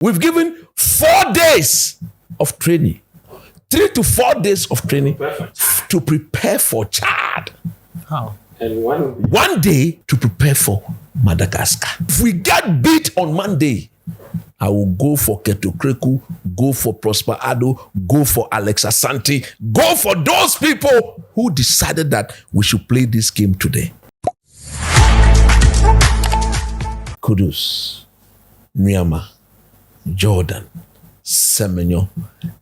We've given 4 days of training, 3 to 4 days of training to prepare for Chad. How? And 1 day to prepare for Madagascar. If we get beat on Monday, I will go for Keto Kreku, go for Prosper Ado, go for Alex Asante, go for those people who decided that we should play this game today. Kudus, Myanmar, Jordan, Semenyo,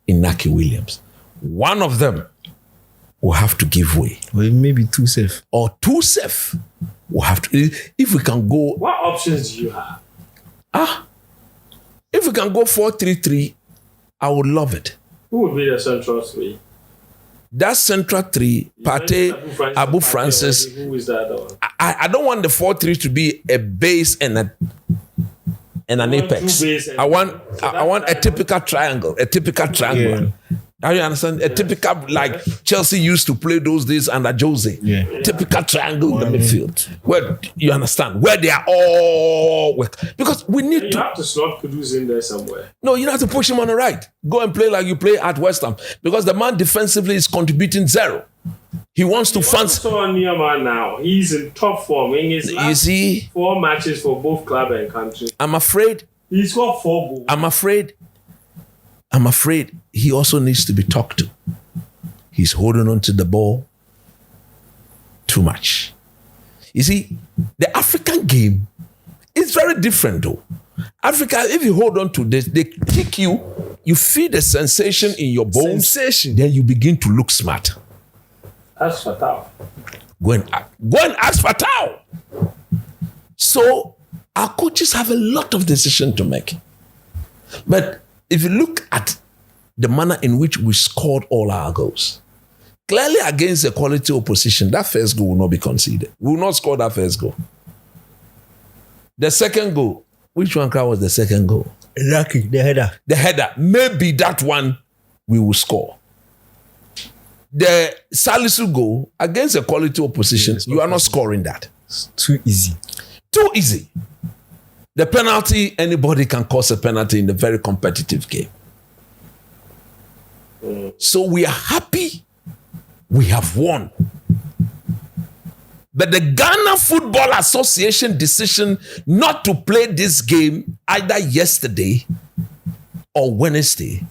Inaki Williams. One of them will have to give way. Well, maybe too safe. Or too safe. We'll have to. If we can go. What options do you have? If we can go 4-3-3, I would love it. Who would be the central three? That central three, Pate, Abu Francis. Who is that one? I don't want the 4-3 to be a base and an apex. I want a typical triangle. A typical triangle. Yeah. How you understand? A typical, like Chelsea used to play those days under Jose. Yeah. Typical triangle in the midfield. Where you understand? Where they are all work. Because we need You to. have to slot Kudus in there somewhere. No, you have to push him on the right. Go and play like you play at West Ham. Because the man defensively is contributing 0. He wants to fancy. So on Myanmar now, he's in top form. In his last 4 matches for both club and country, I'm afraid. he scored 4 goals. I'm afraid he also needs to be talked to. He's holding on to the ball too much. You see, the African game is very different though. Africa, if you hold on to this, they kick you, you feel the sensation in your bones, then you begin to look smart. That's fatal. Go and ask for Tao. So our coaches have a lot of decision to make. But if you look at the manner in which we scored all our goals, clearly against a quality opposition, that first goal will not be conceded. We will not score that first goal. The second goal, which one was the second goal? Lucky, the header. The header. Maybe that one we will score. The Salisu goal against a quality opposition, you are not scoring that. It's too easy. Too easy. The penalty, anybody can cause a penalty in a very competitive game. So we are happy we have won. But the Ghana Football Association decision not to play this game either yesterday or Wednesday,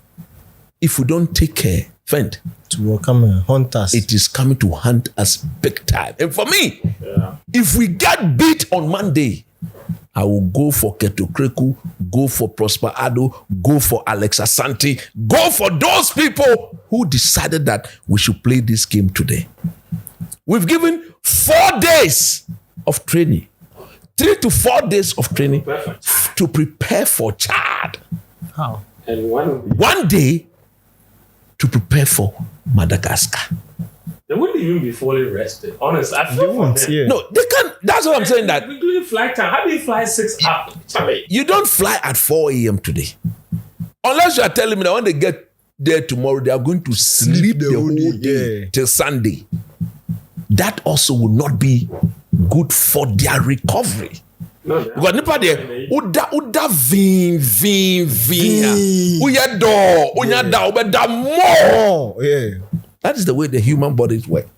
if we don't take care, friend, To welcome and hunt us. it is coming to hunt us big time. And for me, if we get beat on Monday, I will go for Keto Kreku, go for Prosper Ado, go for Alex Asante, go for those people who decided that we should play this game today. We've given 4 days of training, 3 to 4 days of training to prepare for Chad. How? And 1 day to prepare for Madagascar. they wouldn't even be fully rested. Honestly, I They feel for won't, them. yeah. No, they can't. That's what I'm saying. That Including flight time. How do you fly 6 up? you don't fly at 4 a.m. today. Unless you are telling me that when they get there tomorrow, they are going to sleep the whole day yeah. till Sunday. That also will not be good for their recovery. No, Because nipa there, uda vin. Uya do, unya da, ubeda more. Oh, yeah. That is the way the human body works.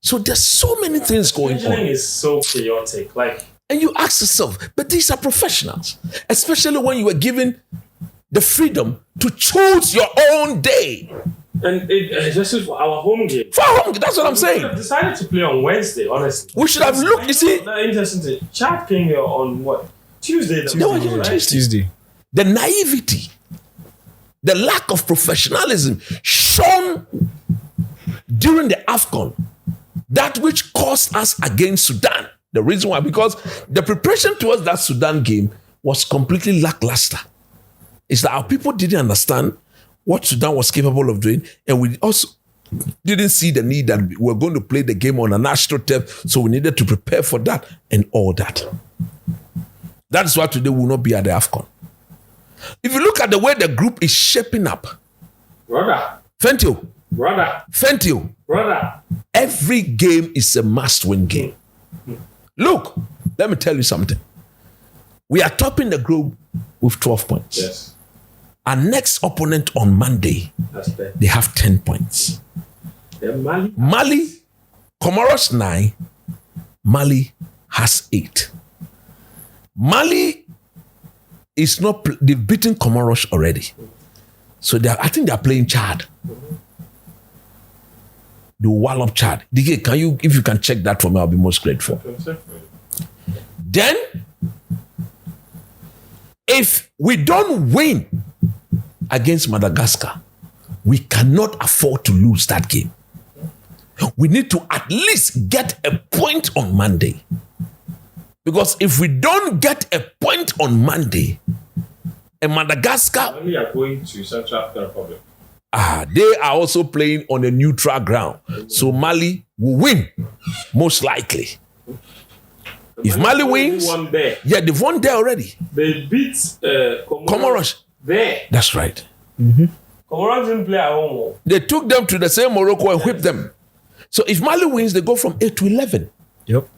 So there's so many things going Scheduling on. is so chaotic. Like, And you ask yourself, but these are professionals, especially when you were given the freedom to choose your own day. and especially for our home game. For home, that's what I'm We could have saying. decided to play on Wednesday, honestly. We should have looked, you see, That interesting thing. Chad came here on what? Tuesday. They were here on Tuesday. the naivety, the lack of professionalism shown during the AFCON, that which caused us against Sudan. The reason why, because the preparation towards that Sudan game was completely lackluster. It's that our people didn't understand what Sudan was capable of doing, and we also didn't see the need that we were going to play the game on a national turf, so we needed to prepare for that and all that. That is why today we will not be at the AFCON. If you look at the way the group is shaping up, Brother. Fentio, every game is a must-win game. Look, let me tell you something. We are topping the group with 12 points. Yes. Our next opponent on Monday, they have 10 points. Mali, Comoros 9, Mali has 8. Mali is not, they've beaten Comoros already. So I think they're playing Chad. The Wallop Chad. DK, if you can check that for me, I'll be most grateful. Then, if we don't win against Madagascar, we cannot afford to lose that game. We need to at least get a point on Monday. Because if we don't get a point on Monday, and Madagascar... We are going to Central African Republic. They are also playing on a neutral ground. So Mali will win, most likely. If Mali wins, they've won there already. They beat Comoros. There. That's right. Comoros didn't play at home. They took them to the same Morocco and whipped them. So if Mali wins, they go from 8 to 11. Yep.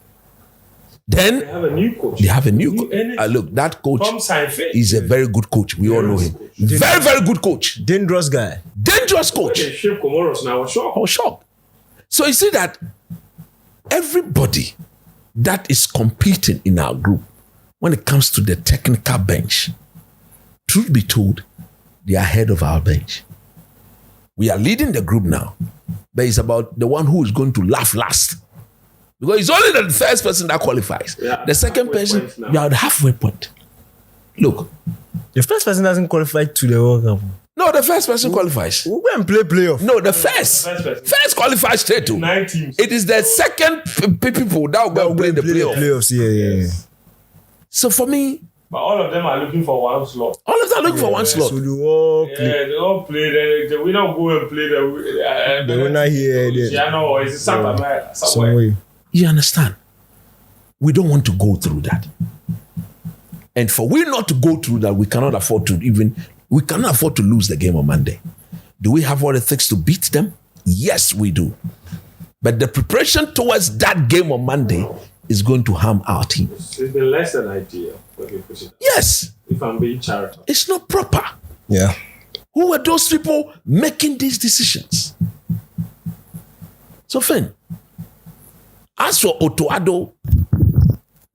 Then they have a new coach. Look, that coach is a very good coach. We all know him. Very, very good coach. Dangerous guy. Dangerous coach. They shipped Comoros now. I was shocked. So you see that everybody that is competing in our group, when it comes to the technical bench, truth be told, they are ahead of our bench. We are leading the group now, but it's about the one who is going to laugh last. Because it's only the first person that qualifies. Yeah, the second person, you are at the halfway point. Look. The first person doesn't qualify to the World Cup. No, the first person qualifies. We'll go and play playoff. No, the first qualifies straight to. 9 teams. It is the second people that will go and play the playoffs. Yeah. So for me... But all of them are looking for one slot. All of them are looking for one slot. So they all play. Yeah, they all play. The winner go and play the winner here. No, it's South America. Somewhere. You understand? We don't want to go through that. And for we not to go through that, we cannot afford to lose the game on Monday. Do we have what it takes to beat them? Yes, we do. But the preparation towards that game on Monday is going to harm our team. It's been less than ideal. Yes. If I'm being charitable. It's not proper. Yeah. Who were those people making these decisions? So, Finn, as for Otoado,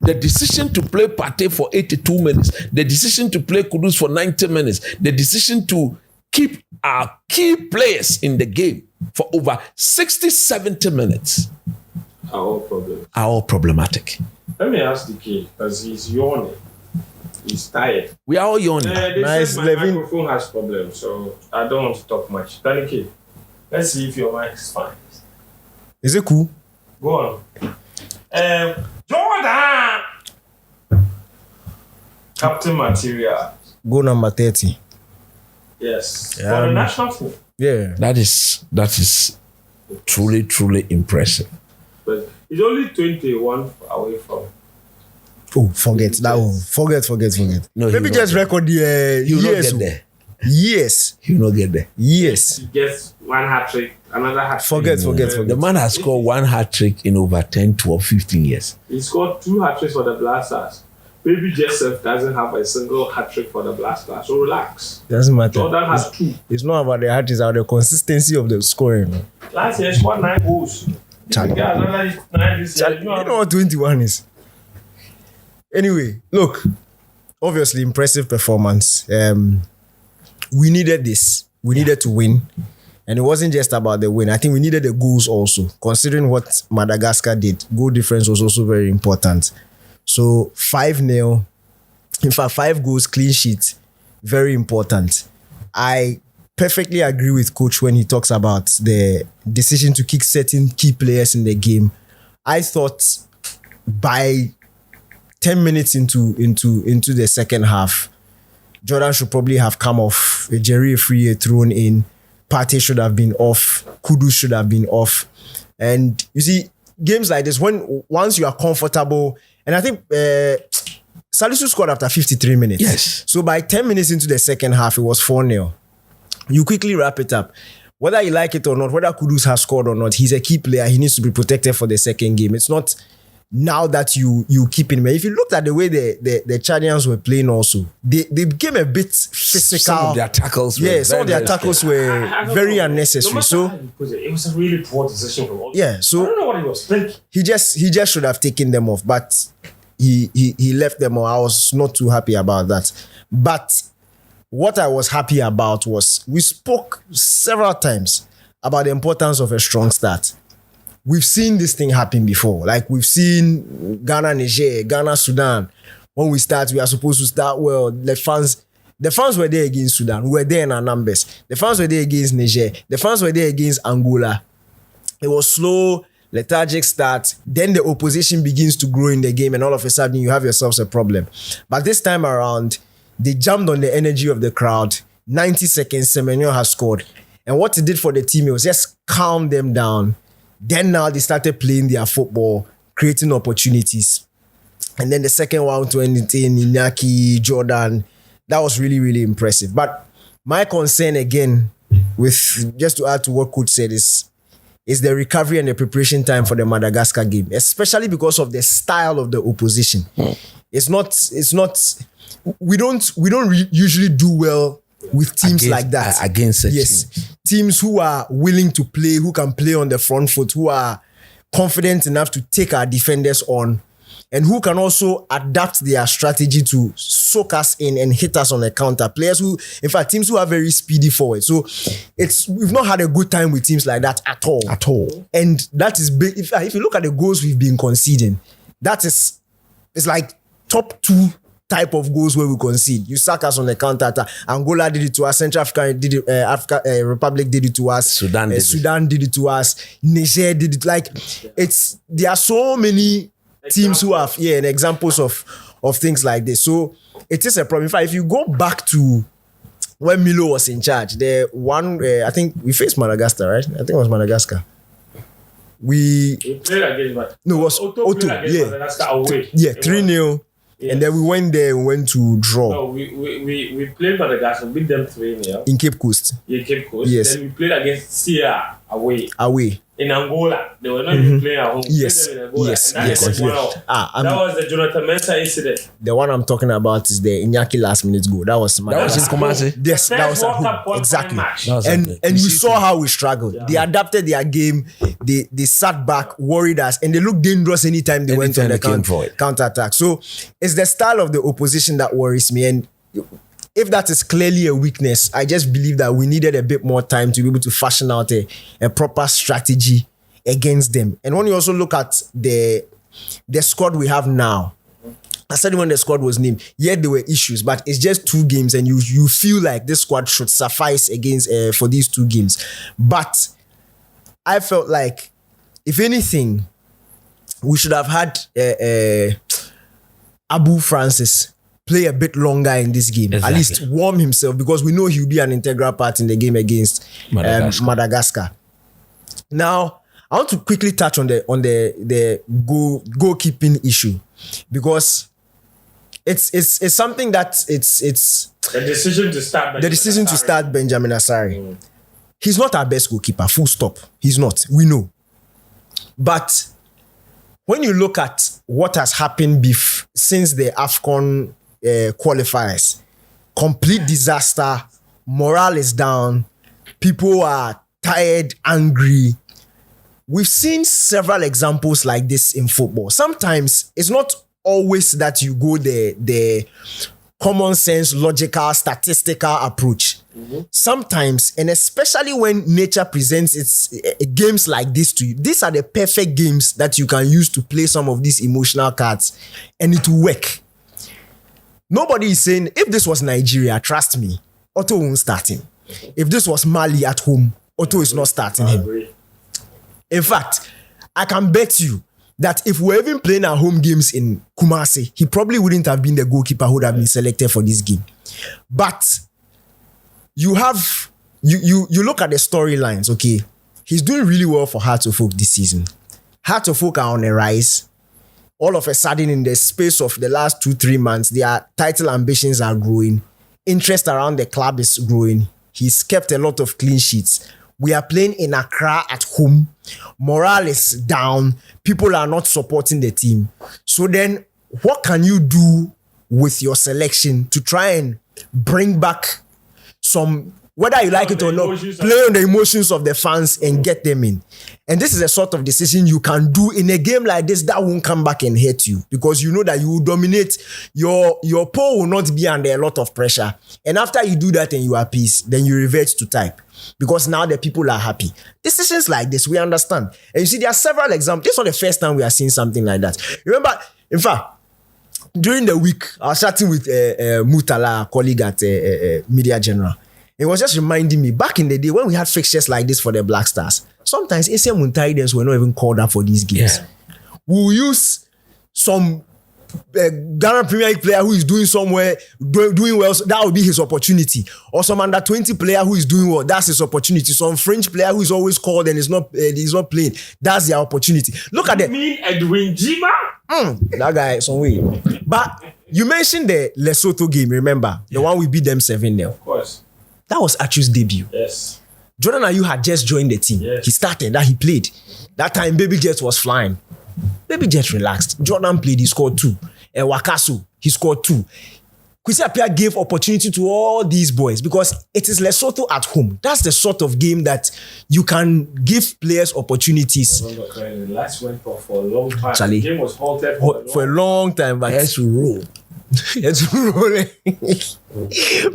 the decision to play Partey for 82 minutes, the decision to play Kudus for 90 minutes, the decision to keep our key players in the game for over 60, 70 minutes are all problematic. Let me ask the kid, because he's yawning. He's tired. We are all yawning. Nice. My microphone has problems, so I don't want to talk much. Danny K, let's see if your mic is fine. Is it cool? Go on. Jordan! Captain material. Goal number 30. Yes. For the national team. Yeah. That is truly, truly impressive. But he's only 21 away from. Oh, forget that one. Forget. No, maybe just record the years. He will not get there. Yes. He will not get there. Yes. He gets one hat-trick, another hat-trick. Forget. The man has scored one hat-trick in over 10, 12, 15 years. He scored 2 hat-tricks for the Blasters. Maybe Joseph doesn't have a single hat-trick for the Blasters. So relax. Doesn't matter. Jordan has 2. It's not about the hat-tricks, it's about the consistency of the scoring. Last year, he scored 9 goals. Another 9 this year. You know what 21 is? Anyway, look. Obviously, impressive performance. We needed this. We needed to win. And it wasn't just about the win. I think we needed the goals also. Considering what Madagascar did, goal difference was also very important. So 5-0, in fact, 5 goals, clean sheet, very important. I perfectly agree with Coach when he talks about the decision to kick certain key players in the game. I thought by 10 minutes into the second half, Jordan should probably have come off. Jerry Free thrown in. Partey should have been off. Kudus should have been off. And you see, games like this, once you are comfortable, and I think Salisu scored after 53 minutes. Yes. So by 10 minutes into the second half, it was 4-0. You quickly wrap it up. Whether you like it or not, whether Kudus has scored or not, he's a key player. He needs to be protected for the second game. It's not now that you keep in mind. If you looked at the way the Chadians were playing also, they became a bit physical. Some of their tackles were some of their tackles were very unnecessary. So it was a really poor decision from all. Yeah, so I don't know what he was thinking. He just should have taken them off, but he left them off. I was not too happy about that. But what I was happy about was we spoke several times about the importance of a strong start. We've seen this thing happen before. Like we've seen Ghana, Niger, Ghana, Sudan. When we start, we are supposed to start well. The fans were there against Sudan. We were there in our numbers. The fans were there against Niger. The fans were there against Angola. It was slow, lethargic start. Then the opposition begins to grow in the game, and all of a sudden you have yourselves a problem. But this time around, they jumped on the energy of the crowd. 90 seconds, Semenyo has scored. And what it did for the team, it was just calm them down. Then now they started playing their football, creating opportunities. And then the second one, 2010, Iñaki, Jordan, that was really, really impressive. But my concern again, with just to add to what Coach said, is the recovery and the preparation time for the Madagascar game, especially because of the style of the opposition. It's not. We don't usually do well with teams like that. Against such teams who are willing to play, who can play on the front foot, who are confident enough to take our defenders on, and who can also adapt their strategy to soak us in and hit us on a counter. Players who, in fact, teams who are very speedy forward. So we've not had a good time with teams like that at all. At all. And that is big. If you look at the goals we've been conceding, it's like top 2 type of goals where we concede. You sack us on the counter attack. Angola did it to us. Central Africa did it. Republic did it to us. Sudan did it to us. Niger did it. Like there are so many teams who have and examples of things like this. So it is a problem. In fact, if you go back to when Milo was in charge, the one I think we faced Madagascar, right? I think it was Madagascar. We played against what? No, it was Otto. Madagascar away. 3-0. Yes. And then we went there and went to draw. No, we played Madagascar, beat them 3-0. In Cape Coast. Yeah, Cape Coast. Yes. Then we played against Sierra away. In Angola. They were not even playing at home. Yes. In Angola. Yes. And that was the Jonathan Mensah incident. The one I'm talking about is the Iñaki last minute goal. That was in Kumasi. Yes, that was at home. Exactly. And you saw how we struggled. Yeah. They adapted their game. They sat back, worried us, and they looked dangerous anytime they went on the counter attack. So it's the style of the opposition that worries me. And if that is clearly a weakness, I just believe that we needed a bit more time to be able to fashion out a proper strategy against them. And when you also look at the squad we have now, I said when the squad was named, there were issues, but it's just 2 games, and you feel like this squad should suffice against for these 2 games. But I felt like, if anything, we should have had Abu Francis play a bit longer in this game. Exactly. At least warm himself, because we know he'll be an integral part in the game against Madagascar. Now, I want to quickly touch on the goalkeeping issue, because it's something that it's the decision to start Benjamin Asare. He's not our best goalkeeper, full stop. He's not. We know. But when you look at what has happened since the AFCON qualifiers, complete disaster, morale is down, people are tired, angry. We've seen several examples like this in football. Sometimes it's not always that you go the common sense, logical, statistical approach. Mm-hmm. Sometimes, and especially when nature presents its games like this to you, these are the perfect games that you can use to play some of these emotional cards, and it will work. Nobody is saying, if this was Nigeria, trust me, Otto won't start him. If this was Mali at home, Otto is not starting him. In fact, I can bet you that if we're even playing our home games in Kumasi, he probably wouldn't have been the goalkeeper who would have been selected for this game. But you look at the storylines, okay? He's doing really well for Hearts of Oak this season. Hearts of Oak are on a rise. All of a sudden, in the space of the last 2-3 months, their title ambitions are growing. Interest around the club is growing. He's kept a lot of clean sheets. We are playing in Accra at home. Morale is down. People are not supporting the team. So then, what can you do with your selection to try and bring back some, whether you like it or not, play on the emotions of the fans and get them in? And this is a sort of decision you can do in a game like this that won't come back and hurt you, because you know that you will dominate. Your pole will not be under a lot of pressure. And after you do that and you are peace, then you revert to type, because now the people are happy. Decisions like this, we understand. And you see, there are several examples. This is not the first time we are seeing something like that. Remember, in fact, during the week, I was chatting with Mutala, a colleague at Media General. It was just reminding me, back in the day when we had fixtures like this for the Black Stars, sometimes ACM Muntaidens were not even called up for these games. Yeah. We'll use some Ghana Premier League player who is doing somewhere, doing well, so that will be his opportunity. Or some under 20 player who is doing well, that's his opportunity. Some French player who is always called and is not playing, that's their opportunity. Look at that. You mean Edwin Jima? That guy, some way. But you mentioned the Lesotho game, remember? The one we beat them 7-0. Of course. That was Achu's debut. Yes. Jordan Ayew had just joined the team. Yes. He started, that he played. That time, Baby Jet was flying. Baby Jet relaxed. Jordan played, he scored 2. And Wakaso, he scored 2. Kwesi Appiah gave opportunity to all these boys because it is Lesotho at home. That's the sort of game that you can give players opportunities. I remember the last went off for a long time. Actually, the game was halted for a long time, but Yes, we roll.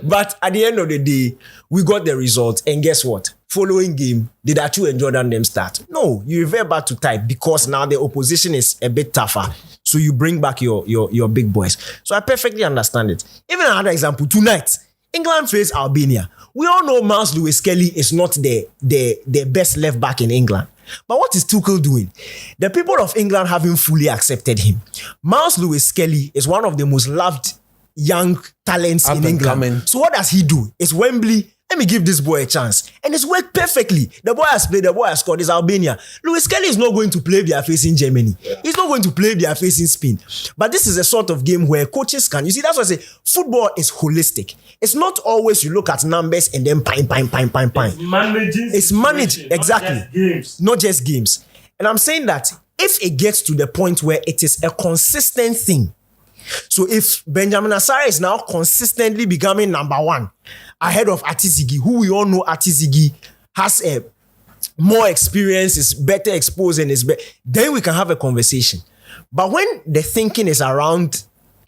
But at the end of the day, we got the result. And guess what? Following game, did Achu and Jordan them start? No, you revert back to type because now the opposition is a bit tougher. So you bring back your big boys. So I perfectly understand it. Even another example, tonight, England face Albania. We all know Miles Lewis-Kelly is not the best left back in England. But what is Tuchel doing? The people of England haven't fully accepted him. Miles Lewis-Kelly is one of the most loved young talents in England. Coming. So what does he do? It's Wembley. Let me give this boy a chance. And it's worked perfectly. The boy has played, the boy has scored. It's Albania. Lewis-Kelly is not going to play their facing Germany. Yeah. He's not going to play their facing Spain. But this is a sort of game where coaches can, you see, that's why I say football is holistic. It's not always you look at numbers and then pine. It's managed, exactly. Not just games. And I'm saying that if it gets to the point where it is a consistent thing, so if Benjamin Asare is now consistently becoming number 1 ahead of Atizigi, who we all know Atizigi has a more experience, is better exposed, and then we can have a conversation. But when the thinking is around,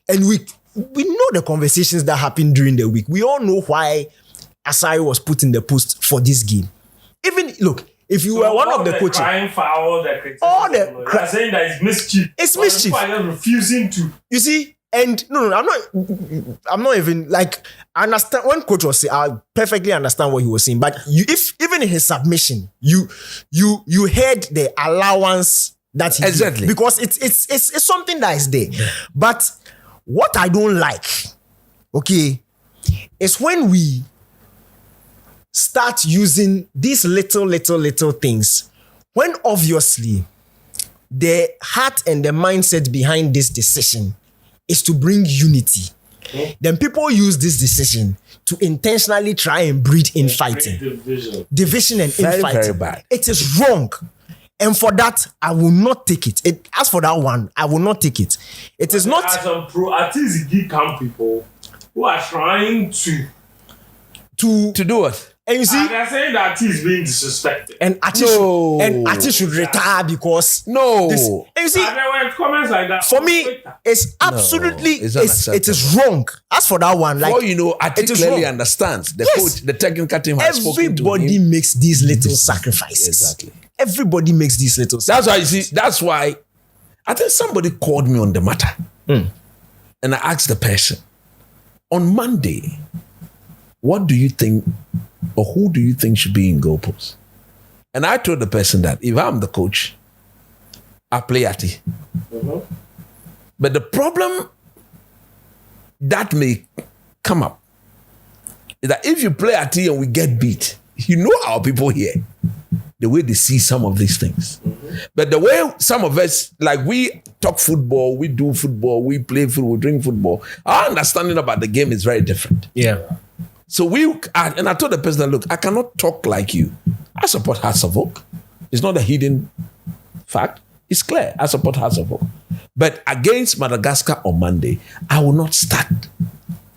and we know the conversations that happen during the week, we all know why Asare was put in the post for this game. Even look, if you were one of the coaches, crying foul, all the saying that it's mischief. It's mischief. People are just refusing to. You see, and no, I'm not even like, I understand when coach was saying, I perfectly understand what he was saying. But if even in his submission, you heard the allowance that he exactly did, because it's something that is there. Yeah. But what I don't like, okay, is when we start using these little things when obviously the heart and the mindset behind this decision is to bring unity. Okay. Then people use this decision to intentionally try and breed infighting, division and infighting. Very bad. It is wrong. And for that, I will not take it. As for that one, I will not take it. It is not. There are some pro-Atizigi camp people who are trying to do what? And you see, they're saying that he's being disrespected. And Ati should retire because and you see, and there were comments like that. For me, it's absolutely it is wrong. As for that one, like, Ati clearly understands. The coach, the technical team has spoken to him. Everybody makes these little sacrifices. Exactly. Everybody makes these little sacrifices. That's why you see. That's why I think somebody called me on the matter, and I asked the person on Monday, what do you think? Or who do you think should be in goalpost? And I told the person that if I'm the coach, I play Ati. Mm-hmm. But the problem that may come up is that if you play Ati and we get beat, you know our people here, the way they see some of these things. Mm-hmm. But the way some of us, like we talk football, we do football, we play football, we drink football, our understanding about the game is very different. Yeah. So and I told the person, look, I cannot talk like you. I support Hearts of Oak. It's not a hidden fact. It's clear. I support Hearts of Oak. But against Madagascar on Monday, I will not start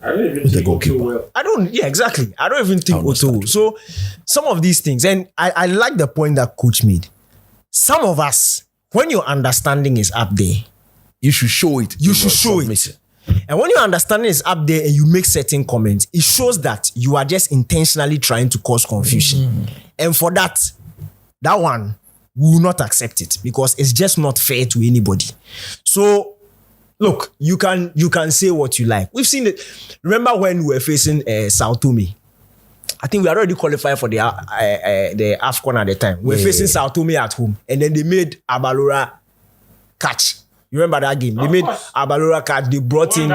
I don't even with the think goalkeeper. well. I don't, yeah, exactly. I don't even think Otto. So some of these things, and I like the point that Coach made. Some of us, when your understanding is up there, You should show it. you should show it. And when your understanding is up there and you make certain comments, it shows that you are just intentionally trying to cause confusion. And for that one, we will not accept it because it's just not fair to anybody. So, look, you can say what you like. We've seen it. Remember when we were facing Sao Tome? I think we had already qualified for the AFCON at the time. We were facing Sao Tome at home, and then they made Abalora catch. You remember that game? They made Abalora catch. They brought in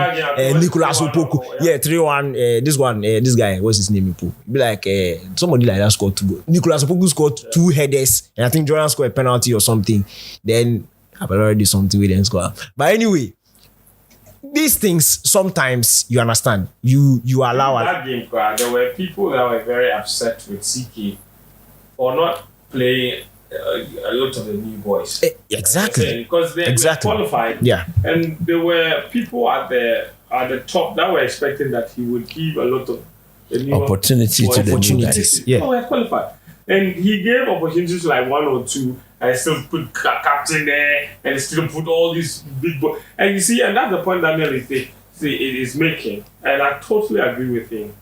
Nicolas Opoku. Yeah, 3-1. This guy, what's his name? Be like somebody like that scored 2 goals. Nicolas Opoku scored 2 headers, and I think Jordan scored a penalty or something. Then Abalora did something with them score. But anyway, these things sometimes you understand. You allow In that game, there were people that were very upset with CK for not playing a lot of the new boys. Exactly. Because they were qualified. Yeah. And there were people at the top that were expecting that he would give a lot of the new Opportunity to the new guys. Yeah. Oh, we're qualified. And he gave opportunities like 1 or 2 and still put captain there and still put all these big boys. And you see, and that's the point Daniel is making. And I totally agree with him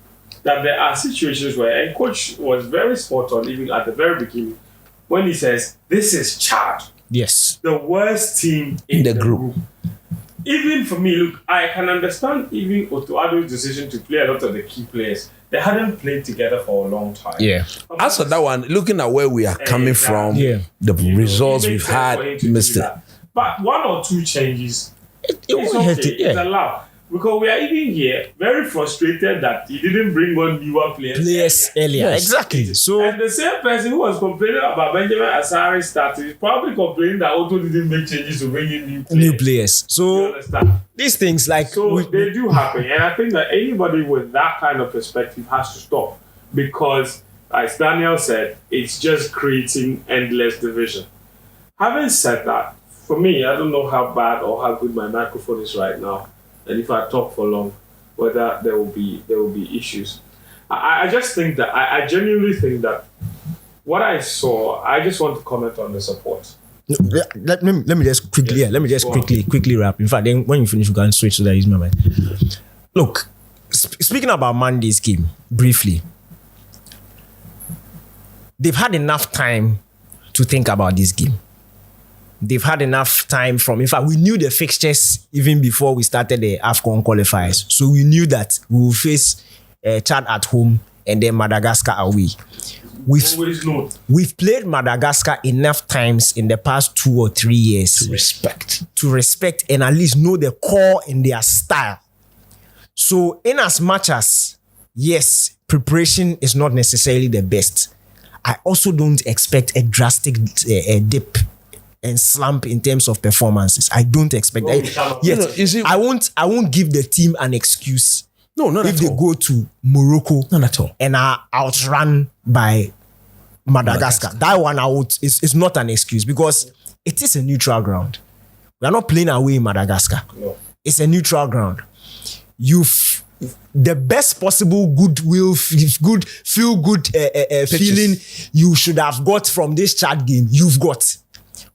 that there are situations where, and coach was very spot on even at the very beginning, when he says, this is Chad. Yes. The worst team in the group. Even for me, look, I can understand even Otoado's decision to play a lot of the key players. They hadn't played together for a long time. Yeah. As for that one, looking at where we are coming from, Yeah. the results we've had, missed it. But 1 or 2 changes, It it's won't okay. hurt it. It's Yeah. allowed. Because we are even here very frustrated that he didn't bring on newer players. Earlier. Yes. Exactly. So And the same person who was complaining about Benjamin Asare starting is probably complaining that Otto didn't make changes to bring in new players. You So understand? these things like So they do happen. And I think that anybody with that kind of perspective has to stop. Because, as Daniel said, it's just creating endless division. Having said that, for me, I don't know how bad or how good my microphone is right now. And if I talk for long, whether there will be issues. I just think that I genuinely think that what I saw, I just want to comment on the support. let me just quickly quickly wrap. In fact, then when you finish, we can switch so that I use my mind. Look, speaking about Monday's game briefly, they've had enough time to think about this game. They've had enough time in fact, we knew the fixtures even before we started the AFCON qualifiers. So we knew that we will face Chad at home and then Madagascar away. We've played Madagascar enough times in the past 2 or 3 years to respect and at least know the core in their style. So in as much as, yes, preparation is not necessarily the best, I also don't expect a drastic dip and slump in terms of performances. I don't expect that. Yes, I won't give the team an excuse. No, not if at they all. go to Morocco, Not at all. and are outrun by Madagascar. That one is not an excuse because it is a neutral ground. We are not playing away in Madagascar. No. It's a neutral ground. The best possible goodwill, feel good feeling you should have got from this Chad game, you've got.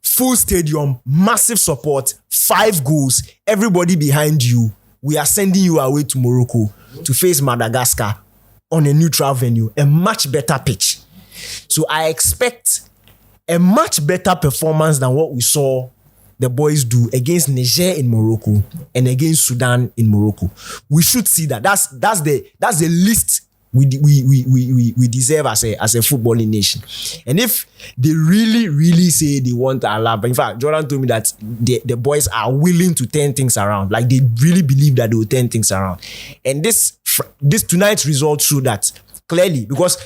Full stadium, massive support, 5 goals, everybody behind you. We are sending you away to Morocco to face Madagascar on a neutral venue, a much better pitch. So I expect a much better performance than what we saw the boys do against Niger in Morocco and against Sudan in Morocco. We should see that. That's the least we deserve as a footballing nation. And if they really say they want our love, in fact, Jordan told me that the boys are willing to turn things around. Like they really believe that they will turn things around. And this tonight's result showed that clearly, because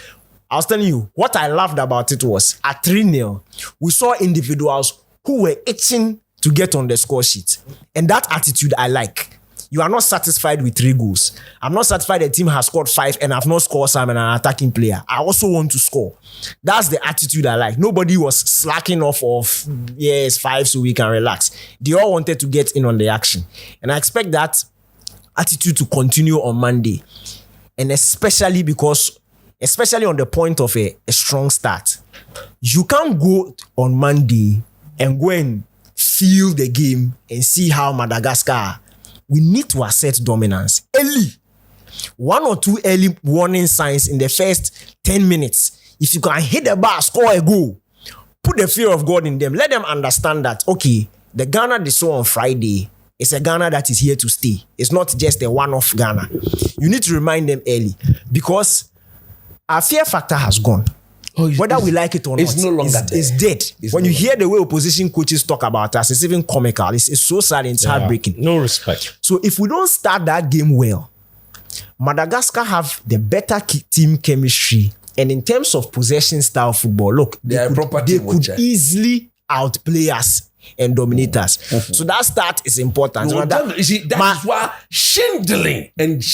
I was telling you, what I loved about it was at 3-0, we saw individuals who were itching to get on the score sheet. And that attitude I like. You are not satisfied with 3 goals. I'm not satisfied the team has scored 5 and I've not scored some and an attacking player. I also want to score. That's the attitude I like. Nobody was slacking off of, yes, 5 so we can relax. They all wanted to get in on the action. And I expect that attitude to continue on Monday. And especially on the point of a strong start. You can't go on Monday and go and feel the game and see how Madagascar. We need to assert dominance early. 1 or 2 early warning signs in the first 10 minutes. If you can hit the bar, score a goal, put the fear of God in them. Let them understand that, okay, the Ghana they saw on Friday is a Ghana that is here to stay. It's not just a one-off Ghana. You need to remind them early because our fear factor has gone. Whether we like it or not, it's no longer it's dead. When you hear the way opposition coaches talk about us, it's even comical. It's so sad and it's heartbreaking. No respect. So if we don't start that game well, Madagascar have the better team chemistry. And in terms of possession style football, look, they could easily outplay us and dominate us. So that start is important. No, you see, that's why Schindling and the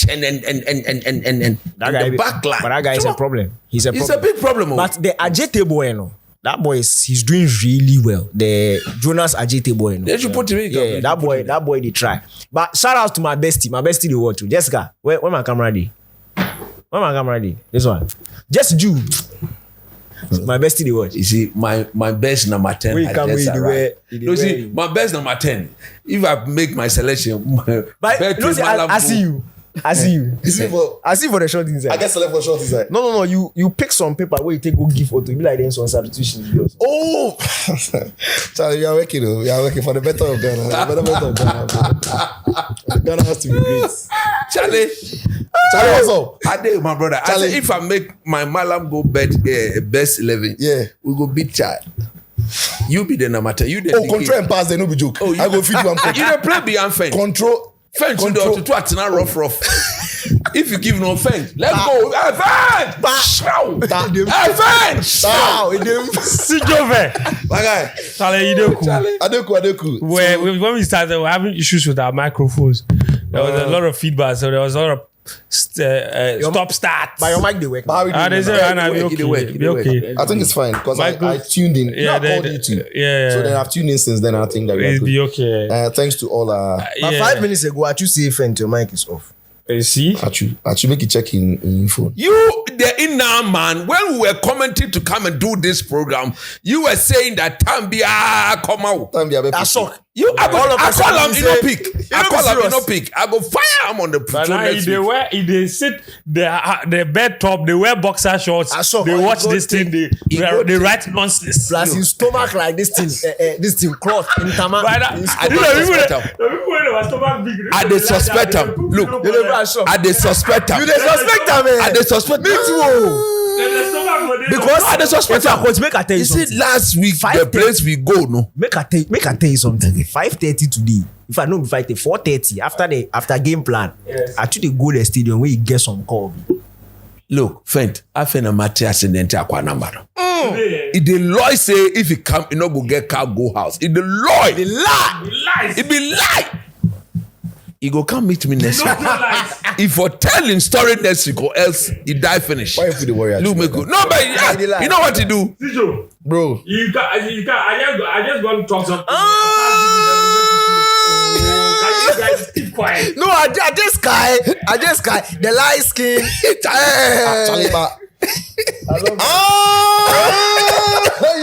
backline. But that guy is a problem. He's a big problem. But the Ajete boy, that boy he's doing really well. The Jonas Ajete boy. They should put him in. Yeah, that boy they try. But shout out to my bestie. My bestie they want to. Jessica, where my camera ready? Where my camera ready? This one. Just Jew. My bestie they watch. You see, my best number 10. Where you come with you see, my best number 10. If I make my selection, but no, see, I see you. I see you. I see for the short inside. I get select for short inside. No. You pick some paper where you take go give photo. You be like then some substitutions. Oh, Charlie, you are working. You are working for the better of Ghana. The better of Ghana. Ghana has to be great. Charlie, what's up? I did, my brother. Charlie. I say if I make my Mallam Goal best 11, we go beat Chad. You be the number 10. You the control and pass. They no be joke. Oh, I go feed you. You don't play beyond fence. Control. Fence to it's not rough. If you give no fence, let's go. Fence! Fence! See Jove. My guy. Charlie, Adeku. When we started, we were having issues with our microphones. There was a lot of feedback, so there was a lot of stop start. By your mic they work. They say be okay. I think it's fine because I tuned in. Yeah, I called you too. Yeah. So then I've tuned in since then. I think that It'll be okay. Thanks to all But 5 minutes ago, I choose safe and your mic is off. You see? I should make you check in your phone. You, the inner man, when we were commenting to come and do this program, you were saying that Tambia come out. Tambia, shock. I call him, you know, pick. I call him, you know, pick. I go fire him on the but now they sit the bed top, they wear boxer shorts, they watch this thing, they write nonsense. Plus his stomach like this thing cloth in Tama. I dey suspect him. Look, I dey suspect him. You dey suspect him, man. I dey suspect. Me too. Because I dey suspect him. Make I tell you something. See, last week the place we go, no. Make I tell you something. 5:30 today. If I know be 4:30 after game plan. Yes. I actually go to the stadium where you get some call. Look, Fent, I find a Matthias and then take a number. If the lawyer say if he come, you know, go get car, go house. If the lawyer, The lie. it be lie. He go come meet me next week. If for telling story next week or else he die finish. Why you the warrior? Look me good. No, but you know what he do? Sijo, Bro. you can. I just want to talk something. Can you guys keep quiet? No, I just guy. The light skin. Chaliba. You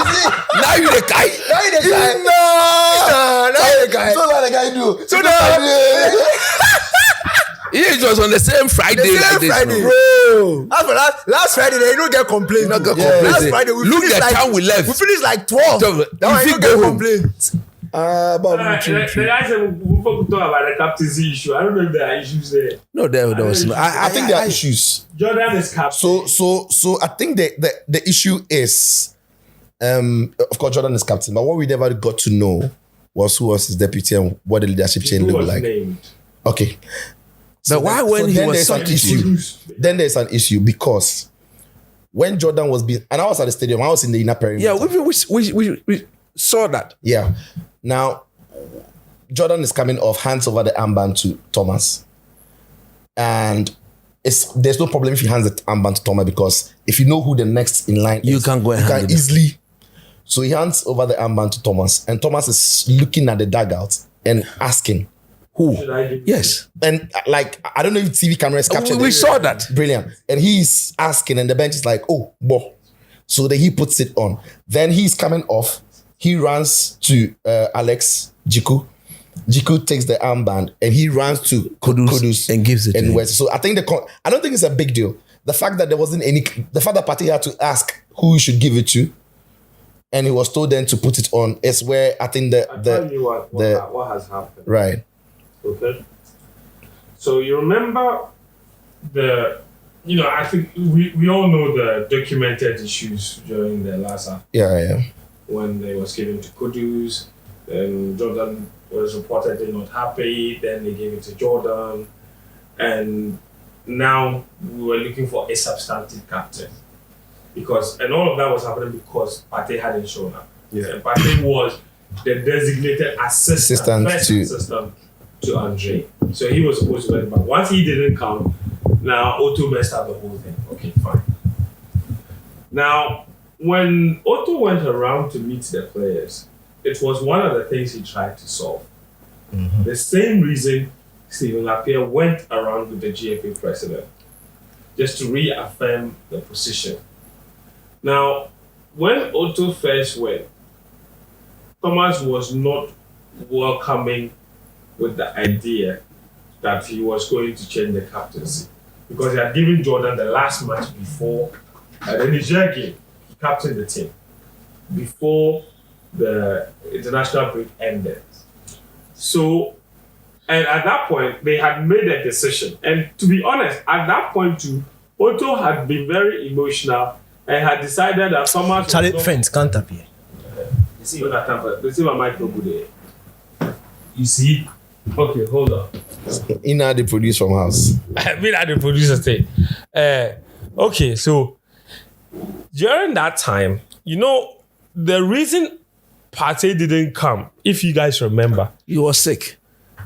see? Now you the guy. Now you the guy. Now you the guy. So what the guy do? So now. It was on the same Friday. The same like this, Friday, no. bro. Last Friday, they don't get complaints. Not get Last complaints. Friday, we Look finished the time we left. We finished like 12. So, That one, if you you don't go get home. complaints. The guy said we talk about the captaincy issue. I don't know if there are issues there. No, there was no. I think there are issues. Jordan is captain. So I think the issue is, of course, Jordan is captain, but what we never got to know was who was his deputy and what the leadership chain Who looked was like. named? Okay. But why when he then was there's an substitute? issue. Then there's an issue because when Jordan was being, and I was at the stadium, I was in the inner perimeter. Yeah, we saw that. Yeah. Now, Jordan is coming off, hands over the armband to Thomas. And there's no problem if he hands the armband to Thomas, because if you know who the next in line You is, can go and you hand can it. easily. So he hands over the armband to Thomas, and Thomas is looking at the dugout and asking, who? Should I give Yes. And like, I don't know if TV cameras captured We it. saw that. Brilliant. And he's asking, and the bench is like, oh, boh. So then he puts it on. Then he's coming off. He runs to Alex Jiku. Jiku takes the armband and he runs to Kudus and gives it to him. West. So I think I don't think it's a big deal. The fact that there wasn't the fact that Partey had to ask who he should give it to, and he was told then to put it on, is where I think I'll tell you what has happened. right. Okay. So you remember I think we all know the documented issues during the last half Yeah. when they was given to Kudus, and Jordan was reportedly not happy, then they gave it to Jordan, and now we were looking for a substantive captain. And all of that was happening because Partey hadn't shown up. Yeah. And Partey was the designated assistant to Andre. So he was supposed to win, but once he didn't come, now Otto messed up the whole thing. Okay, fine. Now, when Otto went around to meet the players, it was one of the things he tried to solve. Mm-hmm. The same reason Stephen Lapierre went around with the GFA president, just to reaffirm the position. Now, when Otto first went, Thomas was not welcoming with the idea that he was going to change the captaincy, because he had given Jordan the last match before the Niger game. He captained the team before the international break ended. So, and at that point, they had made a decision. And to be honest, at that point too, Otto had been very emotional and had decided that Thomas Charlie, friends can't appear. You see my mic no good there. You see? Okay, hold on. Ina they produce from house. Me at the producer thing. Okay, so during that time, the reason Partey didn't come, if you guys remember, He was sick.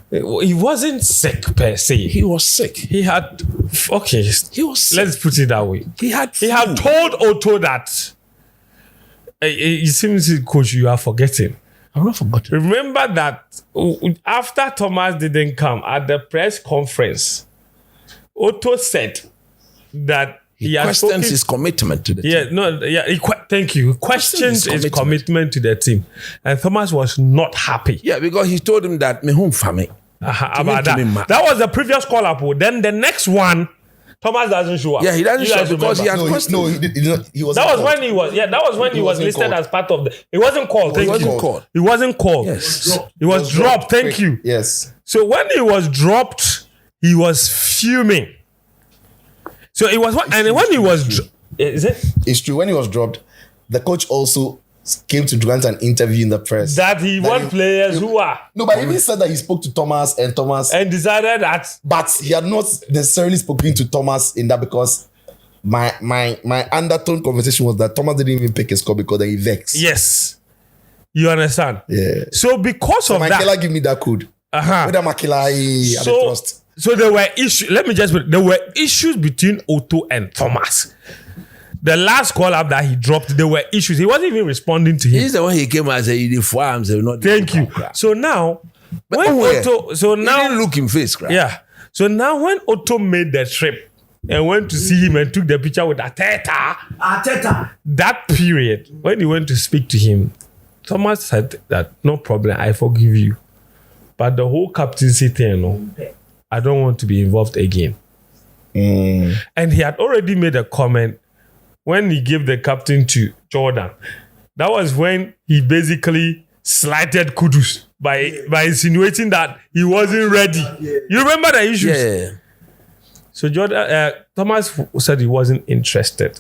he wasn't sick per se. He was sick. He had He was sick. let's put it that way. He had told Otto that. It seems, coach, you are forgetting. I'm not forgotten. Remember that after Thomas didn't come at the press conference, Otto said that He questions his commitment to the team. Thank you. He questions his commitment to the team. And Thomas was not happy. Yeah, because he told him that me home family. About that. That was the previous call up. Then the next one, Thomas doesn't show up. Yeah, he doesn't show up because he had questions. He was. That was when he was. Yeah, that was when he was listed as part of the. He wasn't called. Thank you. He wasn't called. Yes. He was dropped. Thank you. Yes. So when he was dropped, he was fuming. So it was and when he was. Is it? It's true. When he was dropped, the coach also came to grant an interview in the press. That he want players who are. No, but he even said that he spoke to Thomas and decided that. But he had not necessarily spoken to Thomas in that, because my undertone conversation was that Thomas didn't even pick his call because then he vexed. Yes. You understand? Yeah. So because of that. Makela give me that code. Whether Makela I trust. So there were issues. There were issues between Otto and Thomas. The last call up that he dropped, there were issues. He wasn't even responding to him. He's the one he came and said, not. Thank you. So now, when Otto, he didn't look him face, right? Yeah. So now when Otto made the trip and went to see him and took the picture with Arteta, that period, when he went to speak to him, Thomas said that, no problem, I forgive you. But the whole captaincy thing, I don't want to be involved again. And he had already made a comment when he gave the captain to Jordan. That was when he basically slighted Kudus by insinuating that he wasn't ready. You remember the issues? Yeah. So Thomas said he wasn't interested.